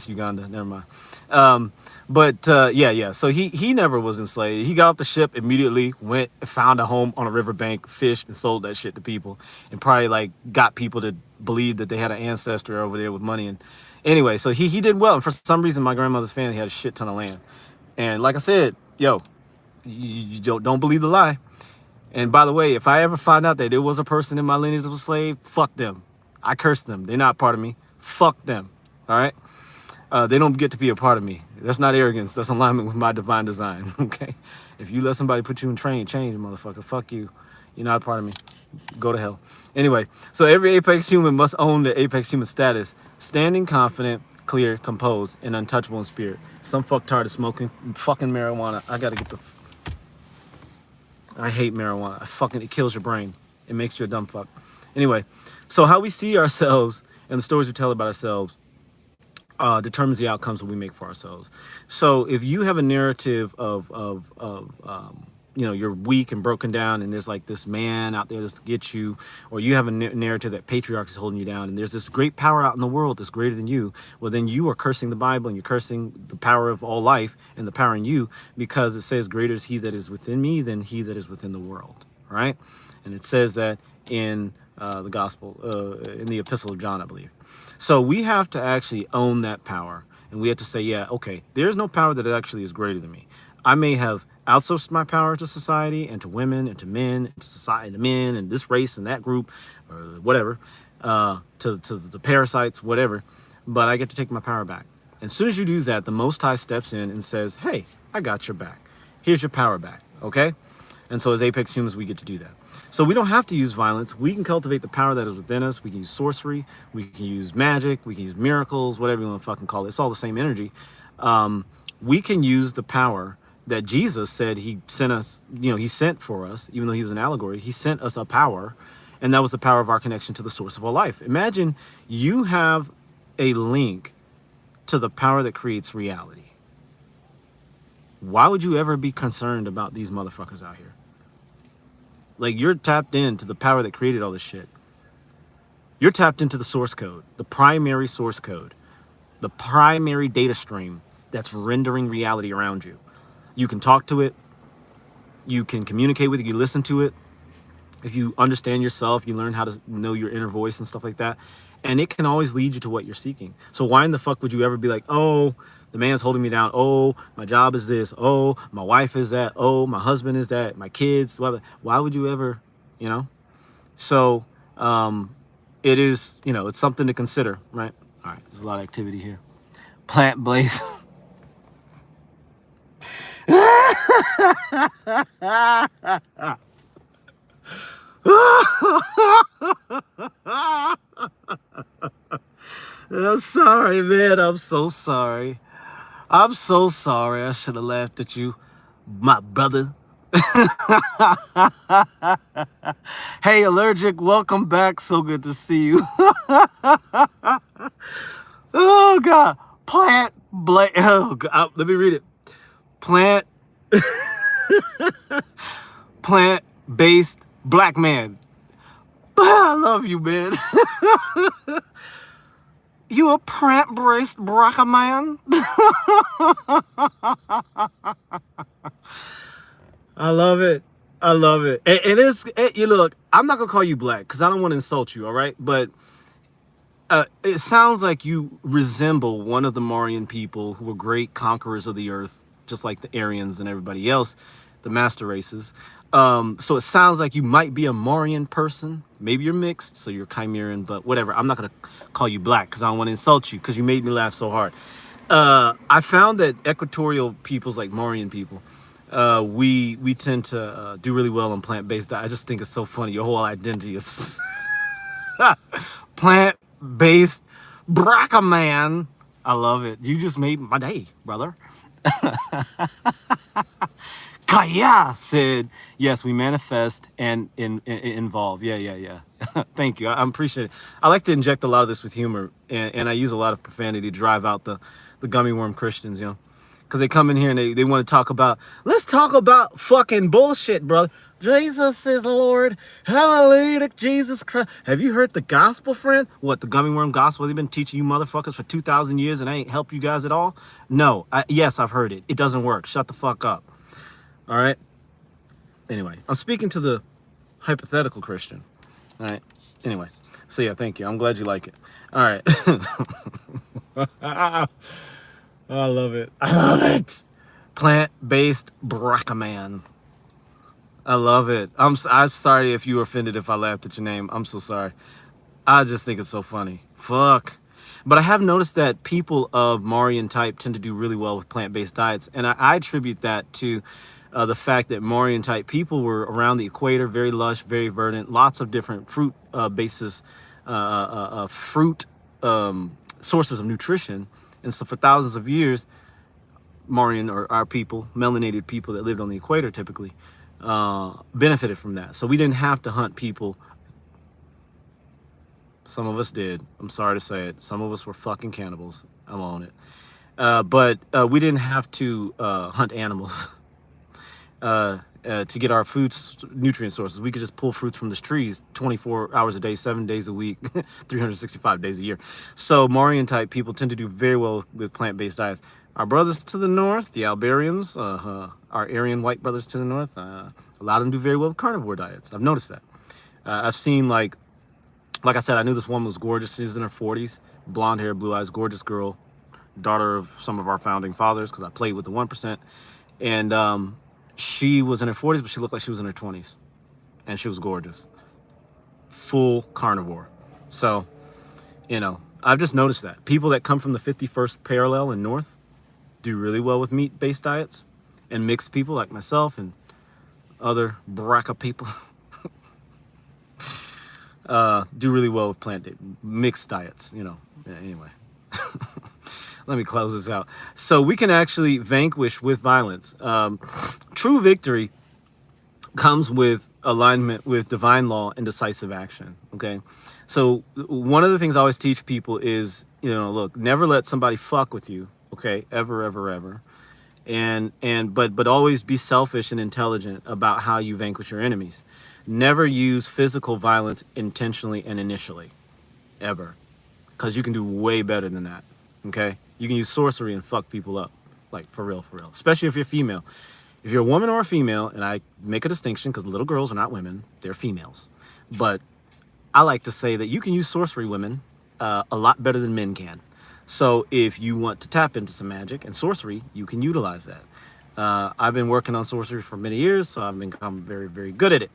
Uganda. Never mind. Yeah. So he never was enslaved. He got off the ship, immediately went and found a home on a riverbank, fished and sold that shit to people, and probably like got people to believe that they had an ancestor over there with money. And anyway, so he did well. And for some reason, my grandmother's family had a shit ton of land. And like I said, yo, you don't believe the lie. And by the way, if I ever find out that there was a person in my lineage that was a slave, fuck them. I curse them. They're not part of me. Fuck them. All right. They don't get to be a part of me. That's not arrogance. That's alignment with my divine design. Okay. If you let somebody put you in train, change, motherfucker. Fuck you. You're not a part of me. Go to hell. Anyway, so every apex human must own the apex human status. Standing confident, clear, composed, and untouchable in spirit. Some fucktard is smoking fucking marijuana. I gotta get the... I hate marijuana. It kills your brain. It makes you a dumb fuck. Anyway, so how we see ourselves and the stories we tell about ourselves determines the outcomes that we make for ourselves. So if you have a narrative of you know, you're weak and broken down and there's like this man out there that's to get you, or you have a narrative that patriarchy is holding you down and there's this great power out in the world that's greater than you, well, then you are cursing the Bible and you're cursing the power of all life and the power in you, because it says greater is he that is within me than he that is within the world, right? And it says that in the gospel, in the epistle of John, I believe. So we have to actually own that power, and we have to say, yeah, okay, there's no power that actually is greater than me. I may have outsourced my power to society and to women and to men, and to society, to men and this race and that group, or whatever, to the parasites, whatever, but I get to take my power back. And as soon as you do that, the Most High steps in and says, hey, I got your back. Here's your power back, okay? And so as Apex humans, we get to do that. So we don't have to use violence. We can cultivate the power that is within us. We can use sorcery. We can use magic. We can use miracles, whatever you want to fucking call it. It's all the same energy. We can use the power that Jesus said he sent us, he sent for us, even though he was an allegory. He sent us a power, and that was the power of our connection to the source of all life. Imagine you have a link to the power that creates reality. Why would you ever be concerned about these motherfuckers out here? Like, you're tapped into the power that created all this shit. You're tapped into the source code, the primary source code, the primary data stream that's rendering reality around you. You can talk to it. You can communicate with it. You listen to it. If you understand yourself, you learn how to know your inner voice and stuff like that. And it can always lead you to what you're seeking. So why in the fuck would you ever be like, oh, the man's holding me down. Oh, my job is this. Oh, my wife is that. Oh, my husband is that. My kids. Why would you ever, So it is, it's something to consider, right? All right, there's a lot of activity here. Plant blaze. I'm sorry, man. I'm so sorry. I'm so sorry. I should have laughed at you, my brother. Hey, Allergic, welcome back. So good to see you. Oh, God. Plant blaze. Oh, God. Let me read it. Plant-based black man. I love you, man. You a plant-based black man? I love it. I love it. And you look, I'm not gonna call you black because I don't want to insult you, all right? But it sounds like you resemble one of the Mauryan people who were great conquerors of the earth, just like the Aryans and everybody else, the master races. So it sounds like you might be a Mauryan person. Maybe you're mixed, so you're Chimeran, but whatever. I'm not going to call you black because I don't want to insult you because you made me laugh so hard. I found that equatorial peoples, like Mauryan people, we tend to do really well on plant-based diet. I just think it's so funny. Your whole identity is plant-based Brackaman. I love it. You just made my day, brother. Kaya said, yes, we manifest and involve. Yeah. Thank you. I appreciate it. I like to inject a lot of this with humor, and I use a lot of profanity to drive out the gummy worm Christians, because they come in here and they want to talk about, let's talk about fucking bullshit, brother. Jesus is Lord. Hallelujah to Jesus Christ. Have you heard the gospel, friend? What, the gummy worm gospel? They've been teaching you motherfuckers for 2,000 years and I ain't helped you guys at all? No. Yes, I've heard it. It doesn't work. Shut the fuck up. All right? Anyway, I'm speaking to the hypothetical Christian. All right? Anyway. So, yeah, thank you. I'm glad you like it. All right. I love it. I love it. Plant-based Brackaman. I love it. I'm sorry if you were offended if I laughed at your name. I'm so sorry. I just think it's so funny. Fuck. But I have noticed that people of Mauryan type tend to do really well with plant-based diets. And I attribute that to the fact that Mauryan type people were around the equator, very lush, very verdant, lots of different fruit bases, fruit sources of nutrition. And so for thousands of years, Mauryan, or our people, melanated people that lived on the equator typically, benefited from that. So we didn't have to hunt people. Some of us did. I'm sorry to say it. Some of us were fucking cannibals. I'm on it. But we didn't have to hunt animals to get our food nutrient sources. We could just pull fruits from the trees 24 hours a day, 7 days a week, 365 days a year. So Mauryan type people tend to do very well with plant-based diets. Our brothers to the north, the Albarians, our Aryan white brothers to the north, a lot of them do very well with carnivore diets. I've noticed that. I've seen, like I said, I knew this woman was gorgeous. She was in her 40s, blonde hair, blue eyes, gorgeous girl, daughter of some of our founding fathers, because I played with the 1%. And she was in her 40s, but she looked like she was in her 20s. And she was gorgeous. Full carnivore. So, I've just noticed that. People that come from the 51st parallel and north do really well with meat-based diets. And mixed people like myself and other BRCA people do really well with mixed diets, you know. Yeah, anyway, let me close this out. So we can actually vanquish with violence. True victory comes with alignment with divine law and decisive action. Okay, so one of the things I always teach people is, you know, look, never let somebody fuck with you. Okay, ever. But always be selfish and intelligent about how you vanquish your enemies. Never use physical violence intentionally and initially, ever, because you can do way better than that. Okay, you can use sorcery and fuck people up, like for real, especially if you're female. If you're a woman or a female, and I make a distinction because little girls are not women, they're females, but I like to say that you can use sorcery, women, a lot better than men can. So if you want to tap into some magic and sorcery, you can utilize that. I've been working on sorcery for many years, so I've become very good at it.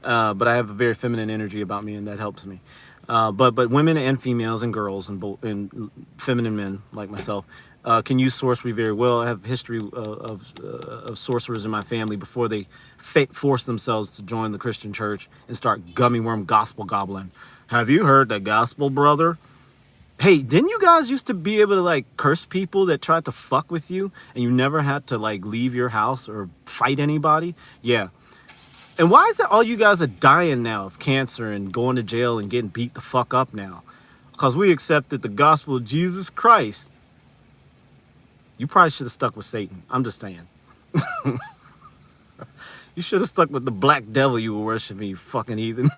But I have a very feminine energy about me, and that helps me. But women and females and girls and feminine men like myself can use sorcery very well. I have a history of sorcerers in my family before they forced themselves to join the Christian church and start gummy worm gospel gobbling. Have you heard the gospel, brother? Hey, didn't you guys used to be able to like curse people that tried to fuck with you and you never had to like leave your house or fight anybody? Yeah. And why is it all you guys are dying now of cancer and going to jail and getting beat the fuck up now? Because we accepted the gospel of Jesus Christ. You probably should have stuck with Satan. I'm just saying. You should have stuck with the black devil you were worshiping, you fucking heathen.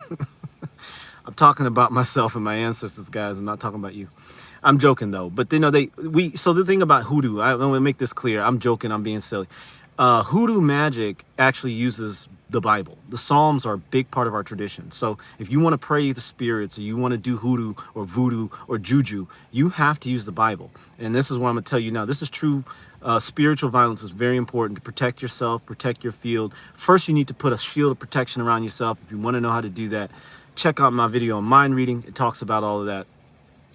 I'm talking about myself and my ancestors, guys. I'm not talking about you. I'm joking though. But you know, so the thing about hoodoo, I want to make this clear. I'm joking. I'm being silly. Hoodoo magic actually uses the Bible. The Psalms are a big part of our tradition. So if you want to pray the spirits, or you want to do hoodoo or voodoo or juju, you have to use the Bible. And this is what I'm going to tell you now. This is true. Spiritual violence is very important to protect yourself, protect your field. First, you need to put a shield of protection around yourself. If you want to know how to do that, check out my video on mind reading. It talks about all of that.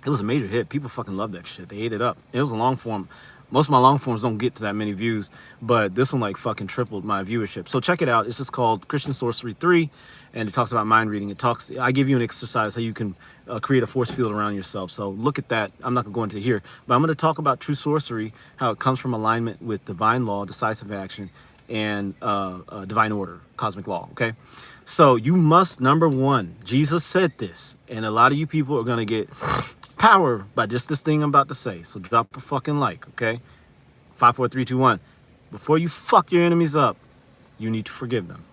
It was a major hit. People fucking love that shit. They ate it up. It was a long form. Most of my long forms don't get to that many views, but this one like fucking tripled my viewership. So check it out. It's just called Christian Sorcery 3, and it talks about mind reading. I give you an exercise how you can create a force field around yourself. So look at that. I'm not gonna go into it here, but I'm gonna talk about true sorcery, how it comes from alignment with divine law, decisive action, and divine order, cosmic law. Okay, so you must, number one, Jesus said this, and a lot of you people are gonna get power by just this thing I'm about to say. So drop a fucking like, okay? 5, 4, 3, 2, 1. Before you fuck your enemies up, you need to forgive them.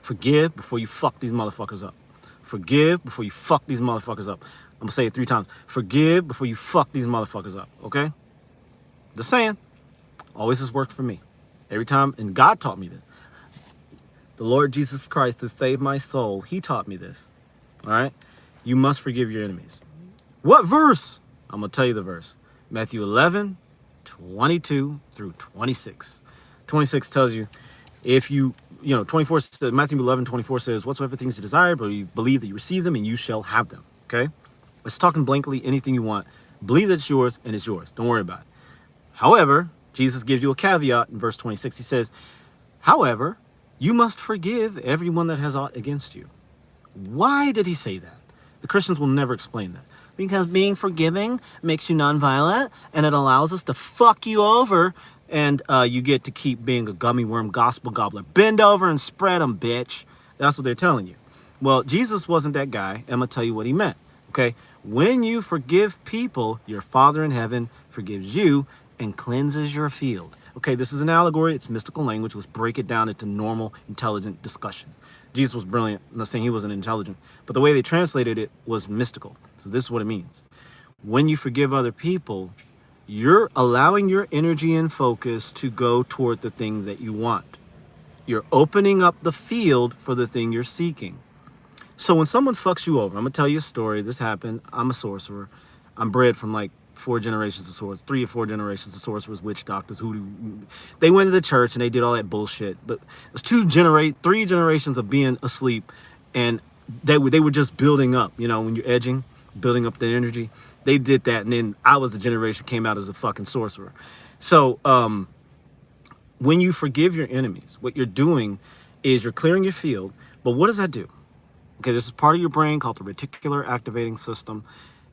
Forgive before you fuck these motherfuckers up. Forgive before you fuck these motherfuckers up. I'm gonna say it 3 times. Forgive before you fuck these motherfuckers up, okay? Just saying. Always has worked for me. Every time, and God taught me this. The Lord Jesus Christ to save my soul, he taught me this, all right? You must forgive your enemies. What verse? I'm going to tell you the verse. Matthew 11, 22 through 26. 26 tells you, if you 24, Matthew 11, 24 says, whatsoever things you desire, but you believe that you receive them and you shall have them. Okay? It's talking blankly, anything you want. Believe that it's yours and it's yours. Don't worry about it. However, Jesus gives you a caveat in verse 26. He says, however, you must forgive everyone that has aught against you. Why did he say that? The Christians will never explain that. Because being forgiving makes you nonviolent, and it allows us to fuck you over, and you get to keep being a gummy worm gospel gobbler. Bend over and spread them, bitch. That's what they're telling you. Well, Jesus wasn't that guy. I'm going to tell you what he meant, okay? When you forgive people, your Father in heaven forgives you and cleanses your field. Okay, this is an allegory. It's mystical language. Let's break it down into normal, intelligent discussion. Jesus was brilliant. I'm not saying he wasn't intelligent, but the way they translated it was mystical. So this is what it means. When you forgive other people, you're allowing your energy and focus to go toward the thing that you want. You're opening up the field for the thing you're seeking. So when someone fucks you over, I'm going to tell you a story. This happened. I'm a sorcerer. I'm bred from like 4 generations of sorcerers, 3 or 4 generations of sorcerers, witch doctors, hoodoo. They went to the church and they did all that bullshit. But it was 3 generations of being asleep, and they were just building up. You know, when you're edging, building up the energy. They did that, and then I was the generation that came out as a fucking sorcerer. So When you forgive your enemies, what you're doing is you're clearing your field. But what does that do? Okay, this is part of your brain called the reticular activating system.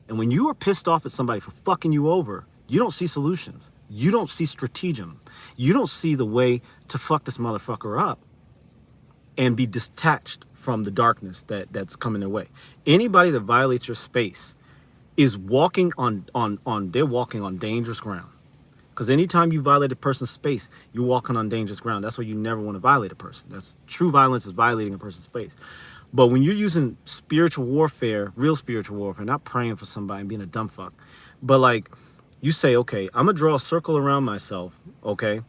And when you are pissed off at somebody for fucking you over, you don't see solutions. You don't see stratagem. You don't see the way to fuck this motherfucker up and be detached from the darkness that's coming their way. Anybody that violates your space is walking they're walking on dangerous ground. Because anytime you violate a person's space, you're walking on dangerous ground. That's why you never want to violate a person. That's true violence, is violating a person's space. But when you're using spiritual warfare, real spiritual warfare, not praying for somebody and being a dumb fuck, but like you say, okay, I'm going to draw a circle around myself, okay?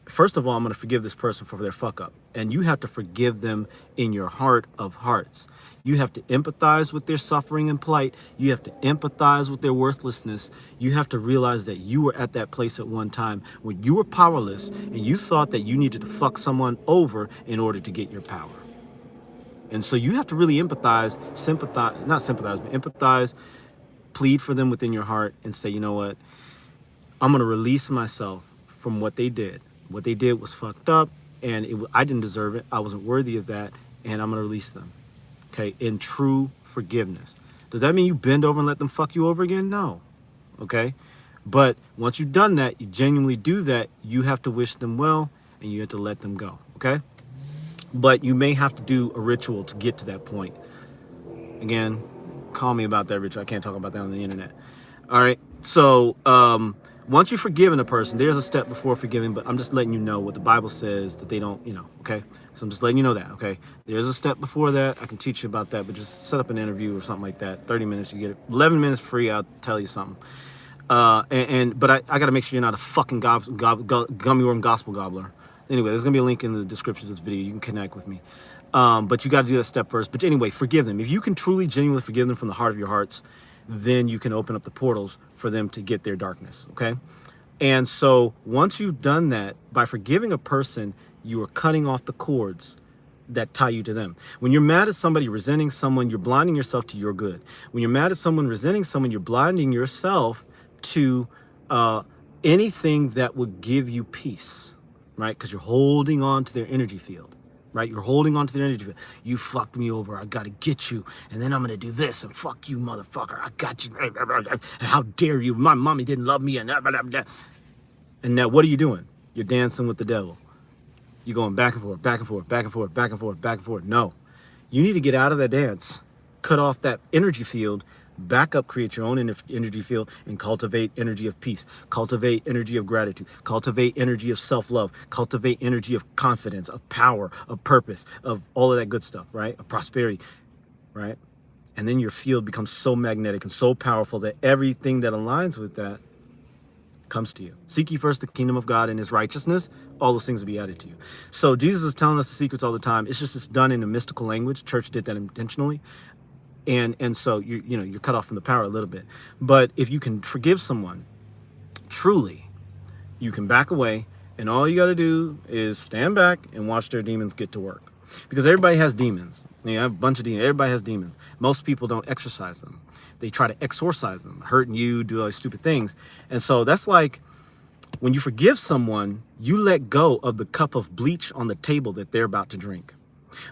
First of all, I'm going to forgive this person for their fuck up. And you have to forgive them in your heart of hearts. You have to empathize with their suffering and plight. You have to empathize with their worthlessness. You have to realize that you were at that place at one time when you were powerless and you thought that you needed to fuck someone over in order to get your power. And so you have to really empathize, not sympathize, but empathize, plead for them within your heart and say, you know what? I'm going to release myself from what they did. What they did was fucked up, and I didn't deserve it. I wasn't worthy of that, and I'm going to release them. Okay, in true forgiveness. Does that mean you bend over and let them fuck you over again? No. Okay, but once you've done that, you genuinely do that, you have to wish them well, and you have to let them go. Okay, but you may have to do a ritual to get to that point. Again, call me about that ritual. I can't talk about that on the internet. All right, so once you've forgiven a person, there's a step before forgiving, but I'm just letting you know what the Bible says that they don't, okay? So I'm just letting you know that, okay? There's a step before that. I can teach you about that, but just set up an interview or something like that. 30 minutes, you get it. 11 minutes free, I'll tell you something. But I got to make sure you're not a fucking gummy worm gospel gobbler. Anyway, there's going to be a link in the description of this video. You can connect with me. But you got to do that step first. But anyway, forgive them. If you can truly, genuinely forgive them from the heart of your hearts, then you can open up the portals for them to get their darkness, okay? And so once you've done that, by forgiving a person, you are cutting off the cords that tie you to them. When you're mad at somebody, resenting someone, you're blinding yourself to your good. When you're mad at someone, resenting someone, you're blinding yourself to anything that would give you peace, right? Because you're holding on to their energy field. Right? You're holding on to their energy. You fucked me over. I got to get you. And then I'm going to do this and fuck you, motherfucker. I got you. How dare you? My mommy didn't love me. And now what are you doing? You're dancing with the devil. You're going back and forth, back and forth, back and forth, back and forth, back and forth. No. You need to get out of that dance, cut off that energy field, back up, create your own energy field, and cultivate energy of peace, cultivate energy of gratitude, cultivate energy of self-love, cultivate energy of confidence, of power, of purpose, of all of that good stuff, right? Of prosperity, right? And then your field becomes so magnetic and so powerful that everything that aligns with that comes to you. Seek ye first the kingdom of God and his righteousness, all those things will be added to you. So Jesus is telling us the secrets all the time. It's just it's done in a mystical language. Church did that intentionally. And so you're cut off from the power a little bit. But if you can forgive someone, truly, you can back away, and all you got to do is stand back and watch their demons get to work. Because everybody has demons. I have a bunch of demons. Everybody has demons. Most people don't exorcise them. They try to exorcise them, hurting you, do all these stupid things. And so that's like when you forgive someone, you let go of the cup of bleach on the table that they're about to drink.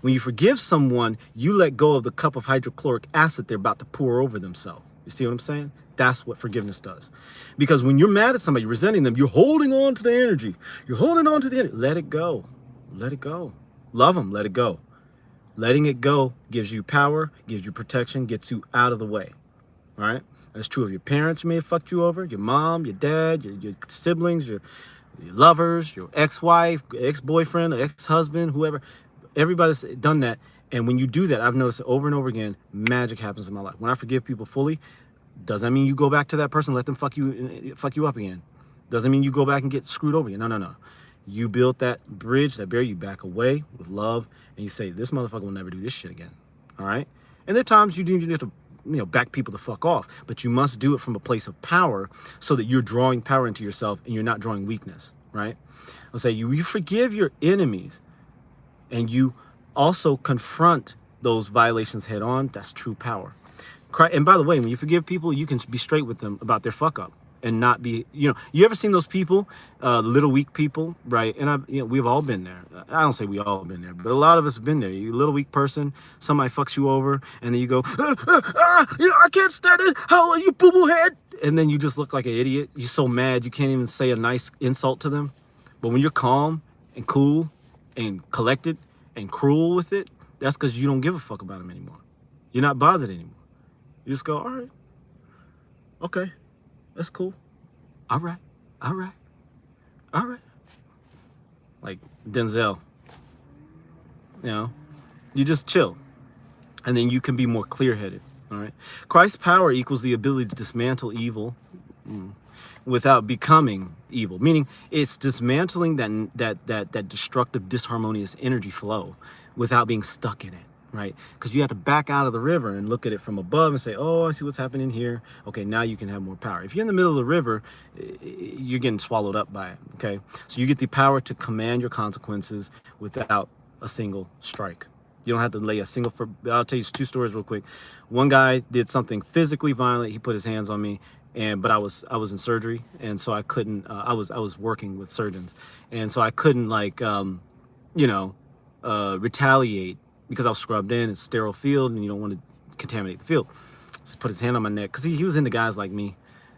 When you forgive someone, you let go of the cup of hydrochloric acid they're about to pour over themselves. You see what I'm saying? That's what forgiveness does. Because when you're mad at somebody, resenting them, you're holding on to the energy. You're holding on to the energy. Let it go. Let it go. Love them. Let it go. Letting it go gives you power, gives you protection, gets you out of the way. All right? That's true of your parents who may have fucked you over, your mom, your dad, your siblings, your lovers, your ex-wife, ex-boyfriend, ex-husband, whoever. Everybody's done that. And when you do that, I've noticed it over and over again, magic happens in my life. When I forgive people fully, doesn't mean you go back to that person, let them fuck you up again. Doesn't mean you go back and get screwed over again. No. You build that bridge, that barrier, you back away with love, and you say, this motherfucker will never do this shit again. All right? And there are times you have to back people the fuck off, but you must do it from a place of power so that you're drawing power into yourself and you're not drawing weakness, right? I'll say you forgive your enemies, and you also confront those violations head on. That's true power. And by the way, when you forgive people, you can be straight with them about their fuck up. and not be, you ever seen those people, little weak people, right? And we've all been there. I don't say we all been there, but a lot of us have been there. You little weak person, somebody fucks you over, and then you go, I can't stand it. How are you, boo boo head? And then you just look like an idiot. You're so mad you can't even say a nice insult to them. But when you're calm and cool and collected and cruel with it, that's because you don't give a fuck about them anymore. You're not bothered anymore. You just go, all right, okay, that's cool. All right, all right, all right. Like Denzel, you just chill. And then you can be more clear-headed, all right? Christ's power equals the ability to dismantle evil without becoming evil, meaning it's dismantling that destructive, disharmonious energy flow without being stuck in it. Right? Because you have to back out of the river and look at it from above and say, oh, I see what's happening here. Okay, now you can have more power. If you're in the middle of the river, you're getting swallowed up by it. Okay, so you get the power to command your consequences without a single strike. You don't have to lay a single. I'll tell you 2 stories real quick. One guy did something physically violent. He put his hands on me, but I was in surgery, and so I couldn't. I was working with surgeons, and so I couldn't retaliate. Because I was scrubbed in, it's sterile field, and you don't want to contaminate the field. So he put his hand on my neck, because he was into guys like me.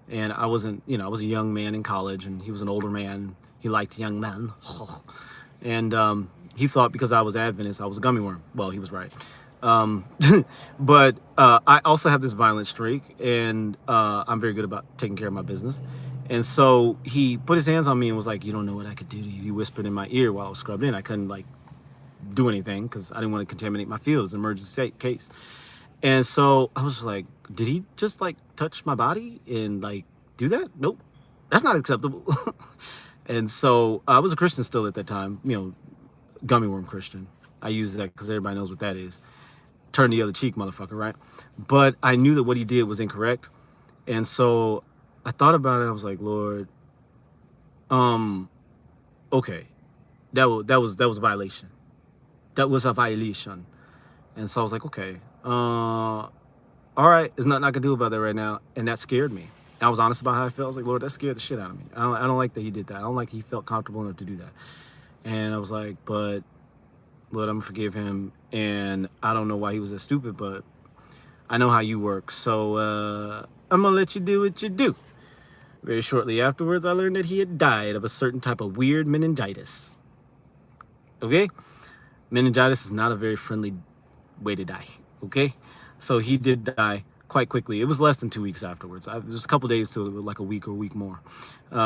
And I wasn't, I was a young man in college, and he was an older man. He liked young men. And he thought because I was Adventist, I was a gummy worm. Well, he was right. But I also have this violent streak, and I'm very good about taking care of my business. And so he put his hands on me and was like, you don't know what I could do to you. He whispered in my ear while I was scrubbed in. I couldn't, do anything because I didn't want to contaminate my field. It's an emergency case. And so I was like, did he just touch my body and do that? Nope, that's not acceptable. And so I was a Christian still at that time, gummy worm Christian. I use that because everybody knows what that is. Turn the other cheek, motherfucker, right? But I knew that what he did was incorrect. And so I thought about it. I was like, Lord, okay, that was a violation. That was a violation. And so I was like, okay, all right, there's nothing I can do about that right now. And that scared me. I was honest about how I felt. I was like, Lord, that scared the shit out of me. I don't like that he did that. I don't like he felt comfortable enough to do that. And I was like, but Lord, I'm gonna forgive him. And I don't know why he was that stupid, but I know how you work. So I'm gonna let you do what you do. Very shortly afterwards, I learned that he had died of a certain type of weird meningitis. Okay? Meningitis is not a very friendly way to die, okay? So he did die quite quickly. It was less than 2 weeks afterwards. It was a couple days to like a week or a week more.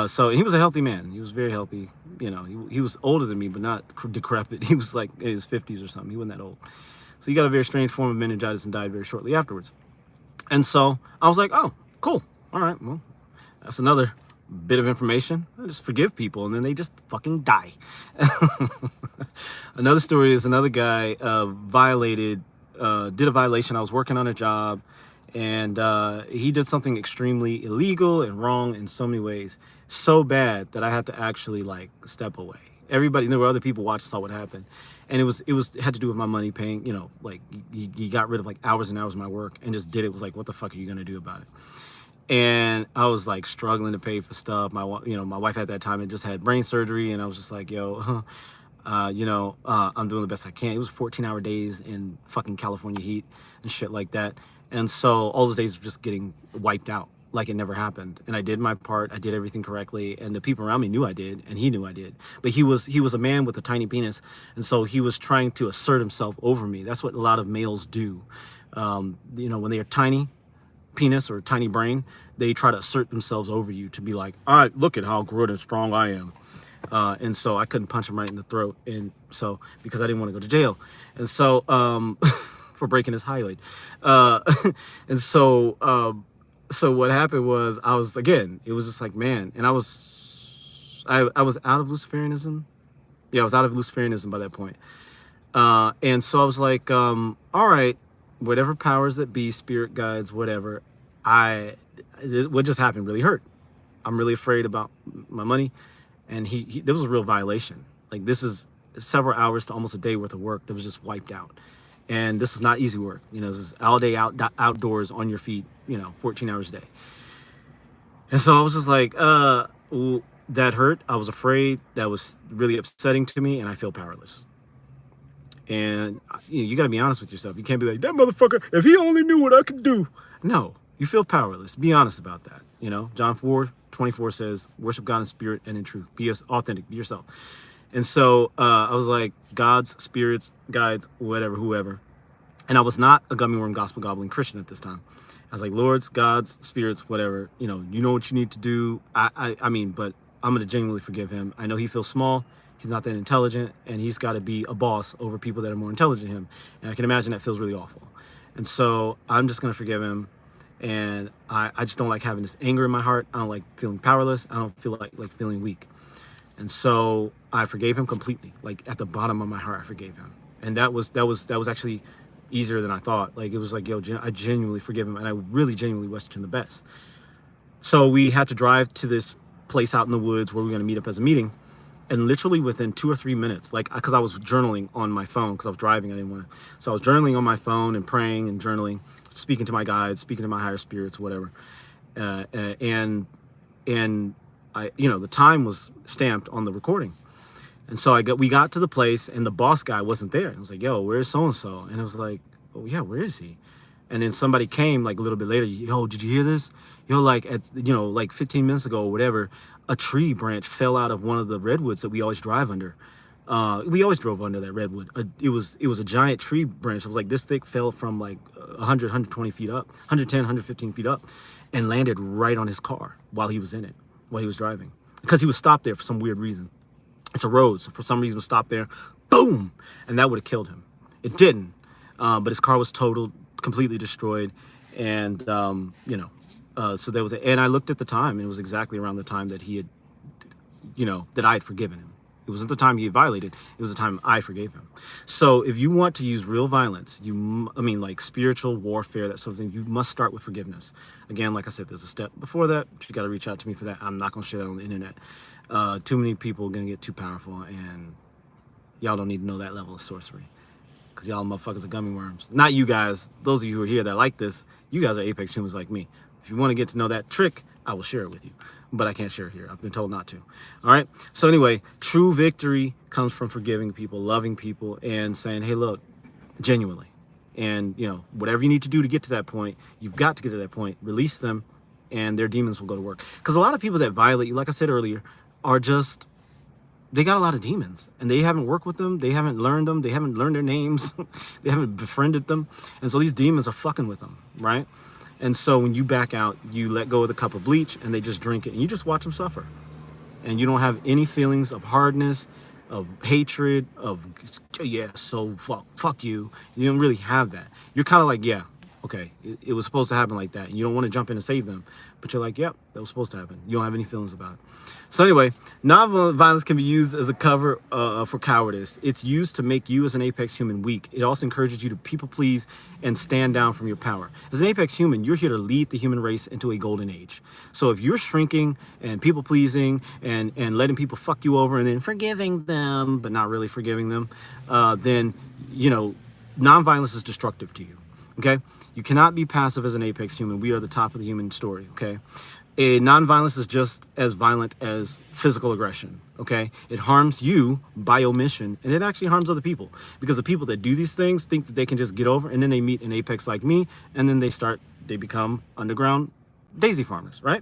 So he was a healthy man. He was very healthy. He was older than me, but not decrepit. He was like in his 50s or something. He wasn't that old. So he got a very strange form of meningitis and died very shortly afterwards. And so I was like, oh, cool. All right, well, that's another bit of information. I just forgive people and then they just fucking die. Another story is another guy did a violation. I was working on a job, and he did something extremely illegal and wrong in so many ways, so bad that I had to actually step away. There were other people watching, saw what happened, and it had to do with my money paying. He got rid of hours and hours of my work and just did it. It was like, what the fuck are you gonna do about it? And I was struggling to pay for stuff. My wife at that time had just had brain surgery, and I was just like, yo, I'm doing the best I can. It was 14-hour days in fucking California heat and shit like that. And so all those days were just getting wiped out like it never happened. And I did my part. I did everything correctly. And the people around me knew I did, and he knew I did. But he was a man with a tiny penis. And so he was trying to assert himself over me. That's what a lot of males do. When they are tiny penis or tiny brain, they try to assert themselves over you to be like, all right, look at how good and strong I am. And so I couldn't punch him right in the throat. And so, because I didn't want to go to jail. And so, for breaking his hyoid. And so what happened was it was just like, man, and I was out of Luciferianism. Yeah, I was out of Luciferianism by that point. And so I was like, all right, whatever powers that be, spirit guides, whatever, what just happened really hurt. I'm really afraid about my money. And there was a real violation. This is several hours to almost a day worth of work that was just wiped out. And this is not easy work. This is all day outdoors on your feet, 14 hours a day. And so I was just like, well, that hurt. I was afraid. That was really upsetting to me, and I feel powerless. And you got to be honest with yourself. You can't be like, that motherfucker, if he only knew what I could do. No, you feel powerless. Be honest about that. John 4:24 says, worship God in spirit and in truth. Be authentic, be yourself. And so I was like, God's, spirits, guides, whatever, whoever. And I was not a gummy worm gospel gobbling Christian at this time. I was like, Lords, gods, spirits, whatever, you know what you need to do. I mean, but I'm going to genuinely forgive him. I know he feels small. He's not that intelligent, and he's got to be a boss over people that are more intelligent than him. And I can imagine that feels really awful. And so I'm just going to forgive him. And I just don't like having this anger in my heart. I don't like feeling powerless. I don't feel like feeling weak. And so I forgave him completely. Like at the bottom of my heart, I forgave him. And that was actually easier than I thought. Like it was like, yo, I genuinely forgive him, and I really genuinely wished him the best. So we had to drive to this place out in the woods where we were going to meet up as a meeting. And literally within 2 or 3 minutes, like, because I was journaling on my phone because I was driving, I didn't want to. So I was journaling on my phone and praying and journaling, speaking to my guides, speaking to my higher spirits, whatever. And I, the time was stamped on the recording. And so we got to the place, and the boss guy wasn't there. I was like, yo, where's so-and-so? And I was like, oh yeah, where is he? And then somebody came like a little bit later, yo, did you hear this? Like like 15 minutes ago or whatever, a tree branch fell out of one of the redwoods that we always drive under. We always drove under that redwood. It was a giant tree branch. It was like this thick, fell from like 100, 120 feet up, 110, 115 feet up, and landed right on his car while he was in it, while he was driving. Because he was stopped there for some weird reason. It's a road, so for some reason was stopped there, boom, and that would have killed him. It didn't, but his car was totaled, completely destroyed, and so there was, and I looked at the time, and it was exactly around the time that he had, that I had forgiven him. It wasn't the time he had violated; it was the time I forgave him. So if you want to use real violence, like spiritual warfare, that sort of thing, you must start with forgiveness. Again, like I said, there's a step before that, but you got to reach out to me for that. I'm not going to share that on the internet. Too many people are going to get too powerful, and y'all don't need to know that level of sorcery, because y'all motherfuckers are gummy worms. Not you guys. Those of you who are here that like this, you guys are apex humans like me. If you want to get to know that trick, I will share it with you, but I can't share it here. I've been told not to. All right. So anyway, true victory comes from forgiving people, loving people, and saying, hey, look, genuinely. And, whatever you need to do to get to that point, you've got to get to that point, release them, and their demons will go to work. Because a lot of people that violate you, like I said earlier, are just, they got a lot of demons, and they haven't worked with them. They haven't learned them. They haven't learned their names. They haven't befriended them. And so these demons are fucking with them, right? And so when you back out, you let go of the cup of bleach, and they just drink it, and you just watch them suffer. And you don't have any feelings of hardness, of hatred, of, yeah, so fuck you. You don't really have that. You're kind of like, yeah, okay, it was supposed to happen like that. And you don't want to jump in and save them, but you're like, yep, that was supposed to happen. You don't have any feelings about it. So anyway, nonviolence can be used as a cover for cowardice. It's used to make you as an apex human weak. It also encourages you to people please and stand down from your power. As an apex human, you're here to lead the human race into a golden age. So if you're shrinking and people pleasing and letting people fuck you over and then forgiving them, but not really forgiving them, then, nonviolence is destructive to you. Okay? You cannot be passive as an apex human. We are the top of the human story. Okay? Nonviolence is just as violent as physical aggression, okay? It harms you by omission, and it actually harms other people, because the people that do these things think that they can just get over, and then they meet an apex like me, and then they become underground daisy farmers, right?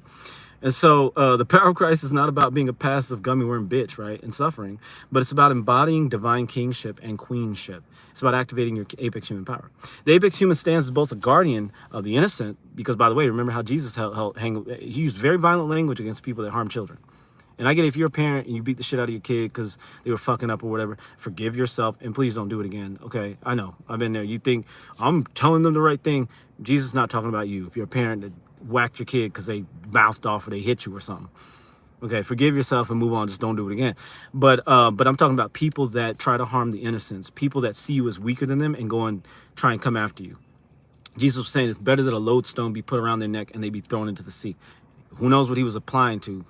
And so the power of Christ is not about being a passive gummy worm bitch, right, and suffering, but it's about embodying divine kingship and queenship. It's about activating your apex human power. The apex human stands as both a guardian of the innocent, because, by the way, remember how Jesus he used very violent language against people that harm children. And I get it, if you're a parent and you beat the shit out of your kid because they were fucking up or whatever, forgive yourself and please don't do it again, okay? I know, I've been there. You think, I'm telling them the right thing. Jesus is not talking about you. If you're a parent that whacked your kid because they mouthed off or they hit you or something, okay, forgive yourself and move on. Just don't do it again. But I'm talking about people that try to harm the innocents, people that see you as weaker than them and go and try and come after you. Jesus was saying it's better that a lodestone be put around their neck and they be thrown into the sea. Who knows what he was applying to,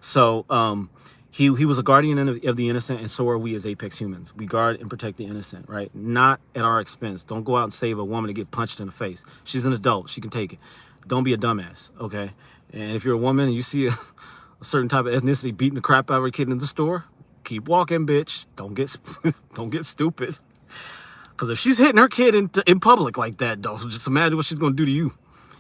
So he was a guardian of the innocent, and so are we as apex humans. We guard and protect the innocent, right? Not at our expense. Don't go out and save a woman to get punched in the face. She's an adult. She can take it. Don't be a dumbass, okay? And if you're a woman and you see a certain type of ethnicity beating the crap out of a kid in the store, keep walking, bitch. Don't get don't get stupid. Because if she's hitting her kid in public like that, though, just imagine what she's going to do to you.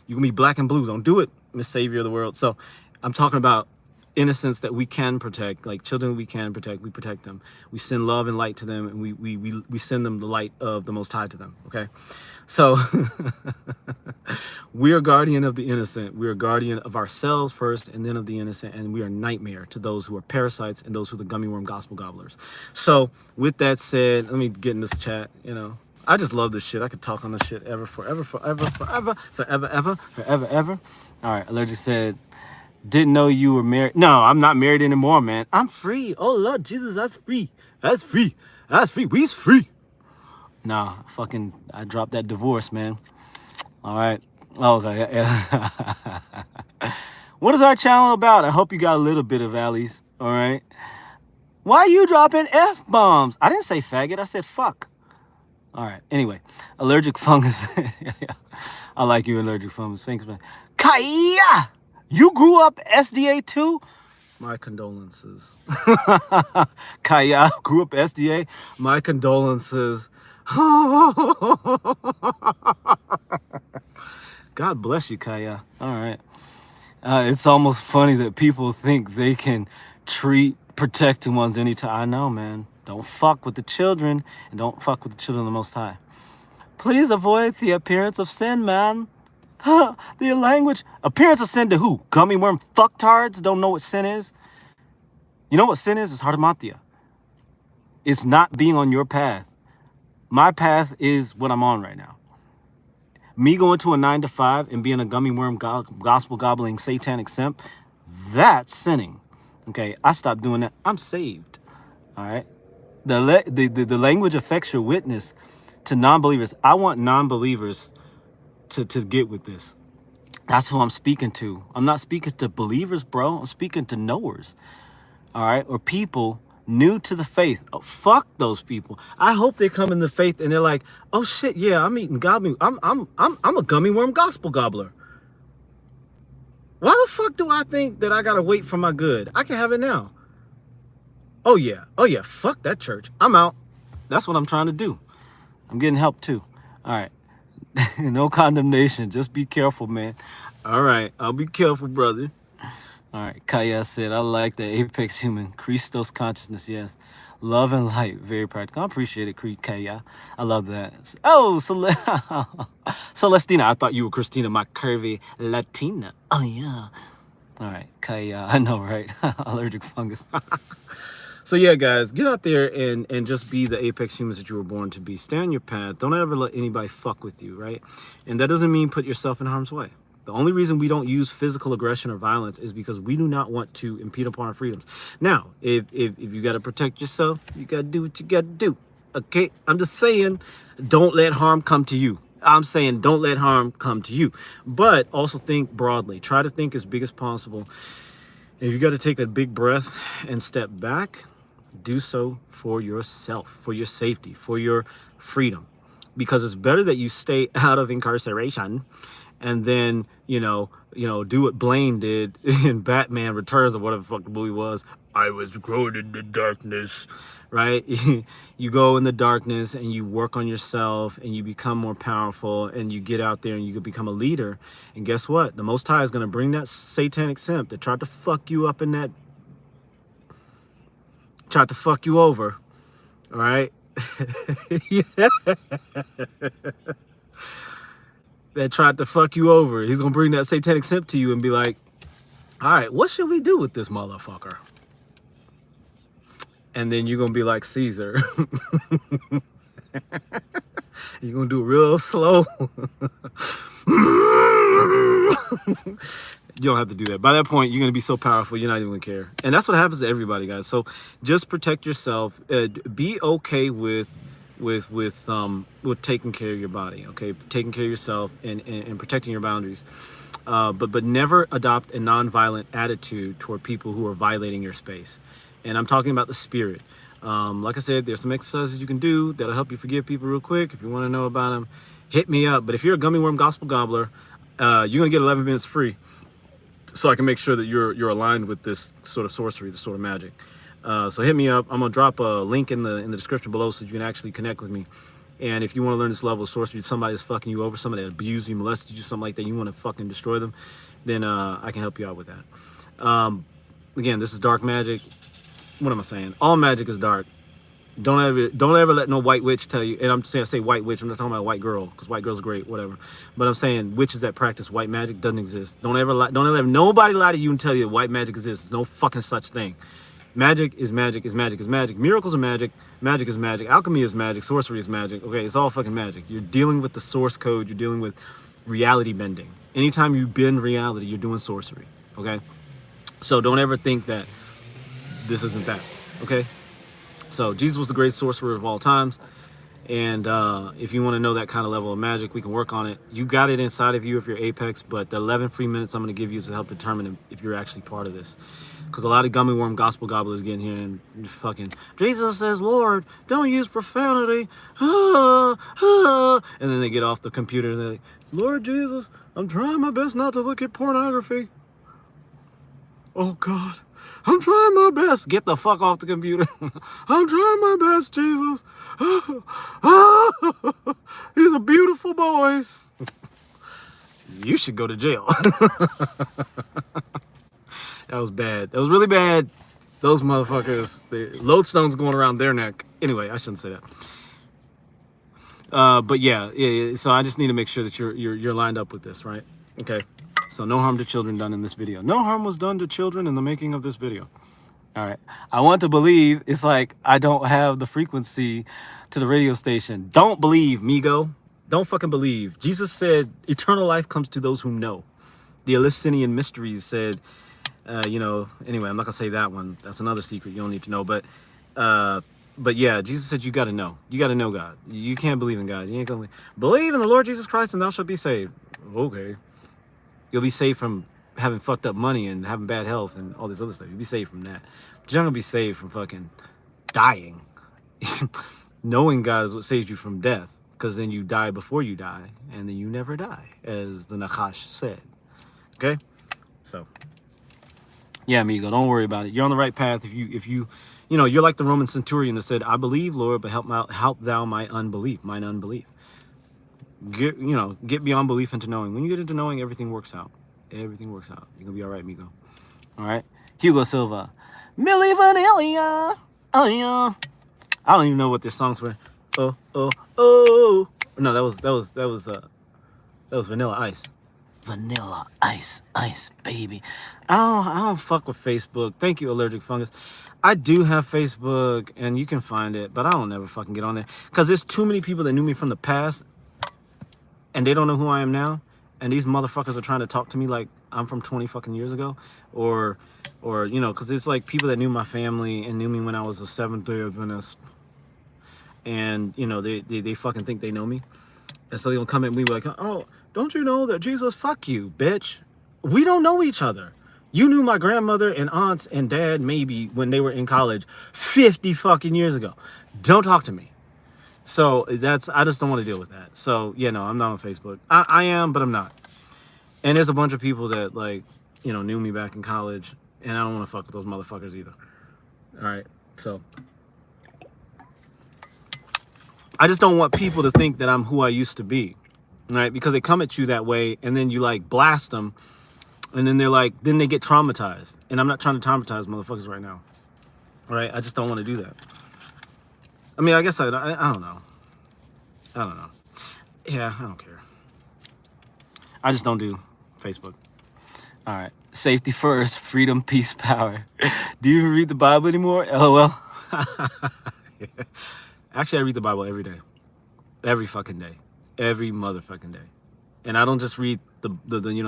You're going to be black and blue. Don't do it, Miss Savior of the world. So I'm talking about innocence that we can protect, like children we can protect. We protect them. We send love and light to them, and we send them the light of the Most High to them, okay? So we are guardian of the innocent. We are guardian of ourselves first and then of the innocent, and we are nightmare to those who are parasites and those who are the gummy worm gospel gobblers. So with that said, let me get in this chat, you know. I just love this shit. I could talk on this shit forever. All right, Allergic said, didn't know you were married. No, I'm not married anymore, man. I'm free. Oh, Lord Jesus, that's free. That's free. That's free. We's free. Nah, I dropped that divorce, man. All right. Okay. What is our channel about? I hope you got a little bit of alleys. All right. Why are you dropping F-bombs? I didn't say faggot. I said fuck. All right. Anyway, allergic fungus. I like you, allergic fungus. Thanks, man. Kaya! You grew up SDA too? My condolences. Kaya grew up SDA. My condolences. God bless you, Kaya. All right. It's almost funny that people think they can treat protecting ones anytime. I know, man. Don't fuck with the children, and don't fuck with the children of the Most High. Please avoid the appearance of sin, man. The language. Appearance of sin to who? Gummy worm fucktards don't know what sin is? You know what sin is? It's harmatia. It's not being on your path. My path is what I'm on right now. Me going to a 9-to-5 and being a gummy worm gospel gobbling satanic simp, that's sinning. Okay, I stopped doing that. I'm saved. All right. The language affects your witness to non-believers. I want non-believers to get with this. That's who I'm speaking to. I'm not speaking to believers, bro. I'm speaking to knowers. All right, or people new to the faith. Oh, fuck those people. I hope they come in the faith and they're like, oh shit, yeah, I'm eating gummy. I'm a gummy worm gospel gobbler. Why the fuck do I think that I gotta wait for my good? I can have it now. Oh yeah, fuck that church. I'm out. That's what I'm trying to do. I'm getting help too. All right. No condemnation. Just be careful, man. All right. I'll be careful, brother. All right. Kaya said, I like the apex human. Christos consciousness, yes. Love and light. Very practical. I appreciate it, Kaya. I love that. Oh, Celestina. I thought you were Christina, my curvy Latina. Oh, yeah. All right. Kaya. I know, right? Allergic fungus. So yeah, guys, get out there and just be the apex humans that you were born to be. Stay on your path. Don't ever let anybody fuck with you, right? And that doesn't mean put yourself in harm's way. The only reason we don't use physical aggression or violence is because we do not want to impede upon our freedoms. Now, if you got to protect yourself, you got to do what you got to do. Okay? I'm just saying, don't let harm come to you. I'm saying don't let harm come to you. But also think broadly. Try to think as big as possible. If you got to take a big breath and step back, do so for yourself, for your safety, for your freedom. Because it's better that you stay out of incarceration and then, you know, do what Blaine did in Batman Returns or whatever the fuck the movie was. I was growing in the darkness, right? You go in the darkness and you work on yourself and you become more powerful and you get out there and you can become a leader. And guess what? The Most High is going to bring that satanic simp that tried to fuck you up in that, tried to fuck you over, all right? That tried to fuck you over. He's gonna bring that satanic simp to you and be like, all right, what should we do with this motherfucker? And then you're gonna be like Caesar. You're gonna do it real slow. You don't have to do that. By that point, you're gonna be so powerful, you're not even gonna care. And that's what happens to everybody, guys. So just protect yourself. Be okay with taking care of your body, okay? Taking care of yourself and protecting your boundaries. But never adopt a non-violent attitude toward people who are violating your space. And I'm talking about the spirit. Like I said, there's some exercises you can do that'll help you forgive people real quick. If you want to know about them, hit me up. But if you're a gummy worm gospel gobbler, you're gonna get 11 minutes free. so I can make sure that you're aligned with this sort of sorcery, this sort of magic. So hit me up. I'm gonna drop a link in the description below so you can actually connect with me. And if you want to learn this level of sorcery, somebody that's fucking you over, somebody that abused you, molested you, something like that, you want to fucking destroy them, then I can help you out with that. Again, this is dark magic. What am I saying? All magic is dark. Don't ever let no white witch tell you. And I'm saying, I say white witch. I'm not talking about white girl, because white girl's great, whatever. But I'm saying witches that practice white magic doesn't exist. Don't ever let nobody lie to you and tell you white magic exists. There's no fucking such thing. Magic is magic is magic is magic. Miracles are magic. Magic is magic. Alchemy is magic. Sorcery is magic. Okay, it's all fucking magic. You're dealing with the source code. You're dealing with reality bending. Anytime you bend reality, you're doing sorcery. Okay, so don't ever think that this isn't that. Okay. So Jesus was the greatest sorcerer of all times. And if you want to know that kind of level of magic, we can work on it. You got it inside of you if you're Apex, but the 11 free minutes I'm going to give you is to help determine if you're actually part of this. Because a lot of gummy worm gospel gobblers get in here and fucking, Jesus says, Lord, don't use profanity. And then they get off the computer and they're like, Lord Jesus, I'm trying my best not to look at pornography. Oh God, I'm trying my best. Get the fuck off the computer. I'm trying my best, Jesus. These are beautiful boys. You should go to jail. That was bad. That was really bad. Those motherfuckers, the lodestones going around their neck. Anyway, I shouldn't say that. But yeah. So I just need to make sure that you're lined up with this, right? Okay. So no harm to children done in this video. No harm was done to children in the making of this video. All right. I want to believe. It's like I don't have the frequency to the radio station. Don't believe, Migo. Don't fucking believe. Jesus said eternal life comes to those who know. The Eleusinian mysteries said, anyway, I'm not gonna say that one. That's another secret you don't need to know. But yeah, Jesus said you got to know. You got to know God. You can't believe in God. You ain't gonna believe in the Lord Jesus Christ and thou shalt be saved. Okay. You'll be saved from having fucked up money and having bad health and all this other stuff. You'll be saved from that. But you're not gonna be saved from fucking dying. Knowing God is what saves you from death, because then you die before you die, and then you never die, as the Nachash said. Okay? So, yeah, amigo, don't worry about it. You're on the right path. If you you're like the Roman centurion that said, I believe, Lord, but help thou mine unbelief. Get beyond belief into knowing. When you get into knowing, everything works out. Everything works out. You're gonna be all right, amigo. All right. Hugo Silva, Milli Vanilli. Oh yeah. I don't even know what their songs were. Oh. No, that was Vanilla Ice. Vanilla Ice, baby. I don't fuck with Facebook. Thank you, Allergic Fungus. I do have Facebook, and you can find it, but I don't ever fucking get on there because there's too many people that knew me from the past. And they don't know who I am now, and these motherfuckers are trying to talk to me like I'm from 20 fucking years ago, or because it's like people that knew my family and knew me when I was a Seventh-day Adventist, and they fucking think they know me, and so they gonna come at me like, oh, don't you know that Jesus? Fuck you, bitch. We don't know each other. You knew my grandmother and aunts and dad maybe when they were in college 50 fucking years ago. Don't talk to me. So I just don't want to deal with that. So yeah, no, I'm not on Facebook. I am, but I'm not. And there's a bunch of people that knew me back in college, and I don't want to fuck with those motherfuckers either. All right. So I just don't want people to think that I'm who I used to be. Right? Because they come at you that way, and then you blast them, and then then they get traumatized. And I'm not trying to traumatize motherfuckers right now. All right? I just don't want to do that. I mean, I guess I don't know. I don't know. Yeah, I don't care. I just don't do Facebook. All right. Safety first, freedom, peace, power. Do you even read the Bible anymore? LOL. Yeah. Actually, I read the Bible every day. Every fucking day. Every motherfucking day. And I don't just read the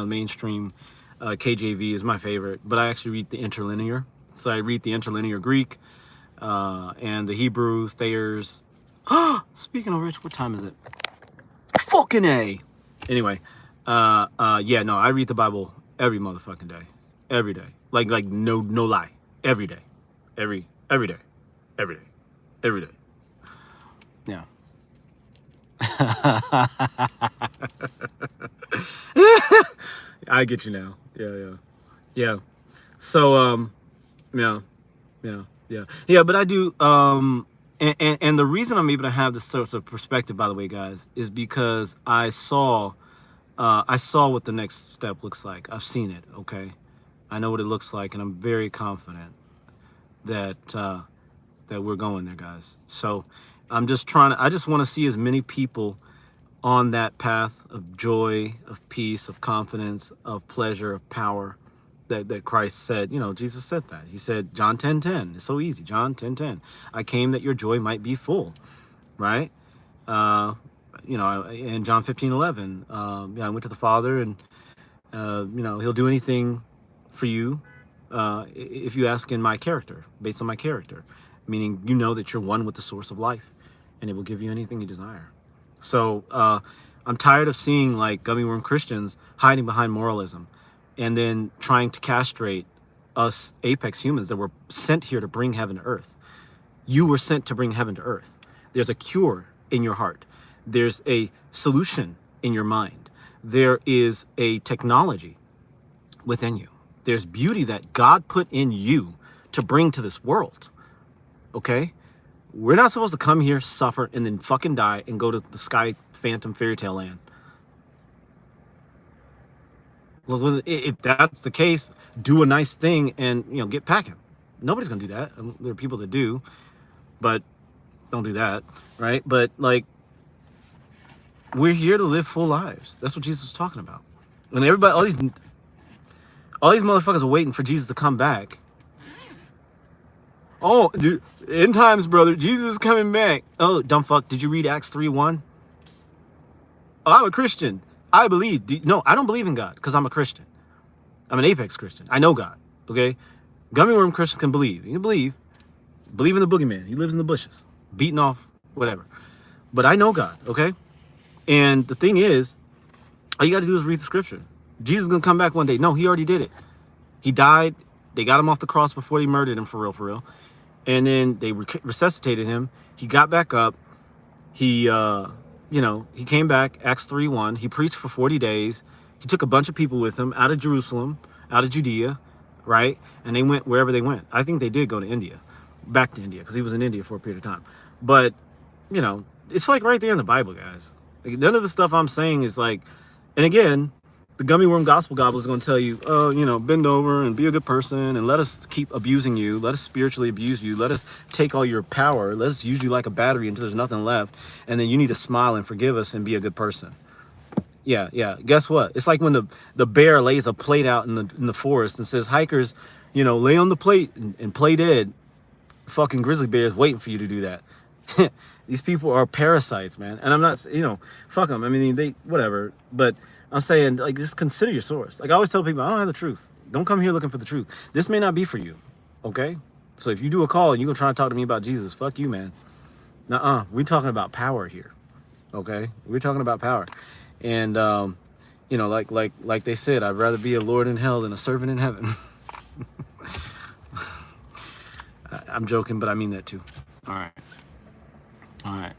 mainstream KJV is my favorite, but I actually read the interlinear. So I read the interlinear Greek, and the Hebrew, Thayers. Speaking of which, what time is it? Fucking A. Anyway, yeah, no, I read the Bible every motherfucking day. Every day. Like no lie. Every day. Every day. Every day. Every day. Yeah. I get you now. Yeah. Yeah. So yeah, yeah. But I do and the reason I'm able to have this sort of perspective, by the way, guys, is because I saw what the next step looks like. I've seen it. Okay, I know what it looks like, and I'm very confident that that we're going there, guys. So I'm just trying to. I just want to see as many people on that path of joy, of peace, of confidence, of pleasure, of power that Christ said. You know, Jesus said that. He said, John 10:10. It's so easy. John 10:10. I came that your joy might be full, right? You know, in John 15:11, I went to the Father, and you know, He'll do anything for you if you ask in my character, based on my character, meaning you know that you're one with the source of life, and it will give you anything you desire. So I'm tired of seeing like gummy worm Christians hiding behind moralism, and then trying to castrate us apex humans that were sent here to bring heaven to earth. You were sent to bring heaven to earth. There's a cure in your heart. There's a solution in your mind. There is a technology within you. There's beauty that God put in you to bring to this world. Okay? We're not supposed to come here, suffer, and then fucking die and go to the sky phantom fairy tale land. Well, if that's the case, do a nice thing and, you know, get packing. Nobody's gonna do that. There are people that do, but don't do that, right? But like, we're here to live full lives. That's what Jesus was talking about. And everybody, all these motherfuckers are waiting for Jesus to come back. Oh, dude, end times, brother. Jesus is coming back. Oh, dumb fuck. Did you read Acts 3:1? Oh, I'm a Christian. I believe. No, I don't believe in God because I'm a Christian. I'm an apex Christian. I know God. Okay? Gummy worm Christians can believe. You can believe. Believe in the boogeyman. He lives in the bushes, beating off, whatever. But I know God. Okay? And the thing is, all you got to do is read the scripture. Jesus is going to come back one day. No, he already did it. He died. They got him off the cross before they murdered him, for real. And then they resuscitated him. He got back up. He, you know, he came back, Acts 3:1. He preached for 40 days. He took a bunch of people with him out of Jerusalem, out of Judea, right? And they went wherever they went. I think they did go to India, back to India, because he was in India for a period of time. But, you know, it's like right there in the Bible, guys. Like, none of the stuff I'm saying is like, and again, the gummy worm gospel gobbler is going to tell you, oh, you know, bend over and be a good person and let us keep abusing you. Let us spiritually abuse you. Let us take all your power. Let us use you like a battery until there's nothing left. And then you need to smile and forgive us and be a good person. Yeah. Guess what? It's like when the bear lays a plate out in the forest and says, hikers, you know, lay on the plate and play dead. Fucking grizzly bears waiting for you to do that. These people are parasites, man. And I'm not, you know, fuck them. I mean, they, whatever. But I'm saying, like, just consider your source. Like I always tell people, I don't have the truth. Don't come here looking for the truth. This may not be for you, okay? So if you do a call and you're gonna try to talk to me about Jesus, fuck you, man. Nuh-uh. We're talking about power here, okay? We're talking about power. And, you know, like they said, I'd rather be a lord in hell than a servant in heaven. I'm joking, but I mean that too. All right.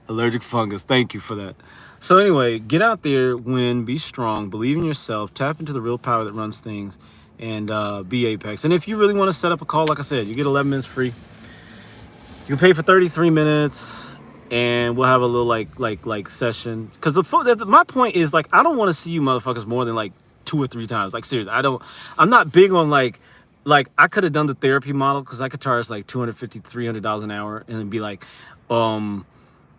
Allergic fungus. Thank you for that. So anyway, get out there, win, be strong, believe in yourself, tap into the real power that runs things, and be Apex. And if you really want to set up a call, like I said, you get 11 minutes free. You can pay for 33 minutes, and we'll have a little like session. Because my point is, like, I don't want to see you motherfuckers more than like 2 or 3 times. Like, seriously, I'm not big on like I could have done the therapy model because I could charge like $250, $300 an hour and then be like,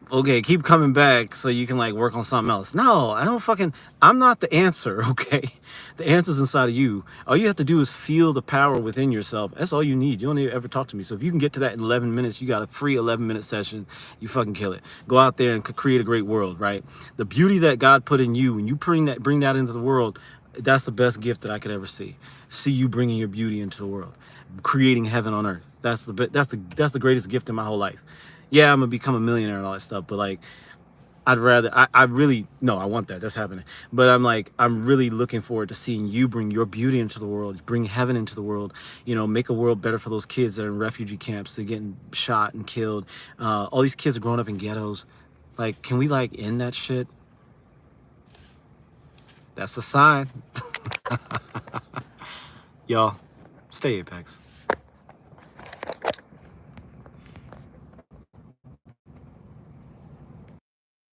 okay, keep coming back so you can like work on something else. No, I'm not the answer, okay? The answer's inside of you. All you have to do is feel the power within yourself. That's all you need. You don't need to ever talk to me. So if you can get to that in 11 minutes, you got a free 11-minute session, you fucking kill it. Go out there and create a great world, right? The beauty that God put in you, and you bring that into the world, that's the best gift that I could ever see. See you bringing your beauty into the world, creating heaven on earth. That's the greatest gift in my whole life. Yeah, I'm gonna become a millionaire and all that stuff, but like, I'd rather, I really, no, I want that, that's happening. But I'm really looking forward to seeing you bring your beauty into the world, bring heaven into the world, you know, make a world better for those kids that are in refugee camps, they're getting shot and killed. All these kids are growing up in ghettos. Like, can we like end that shit? That's a sign. Y'all, stay Apex.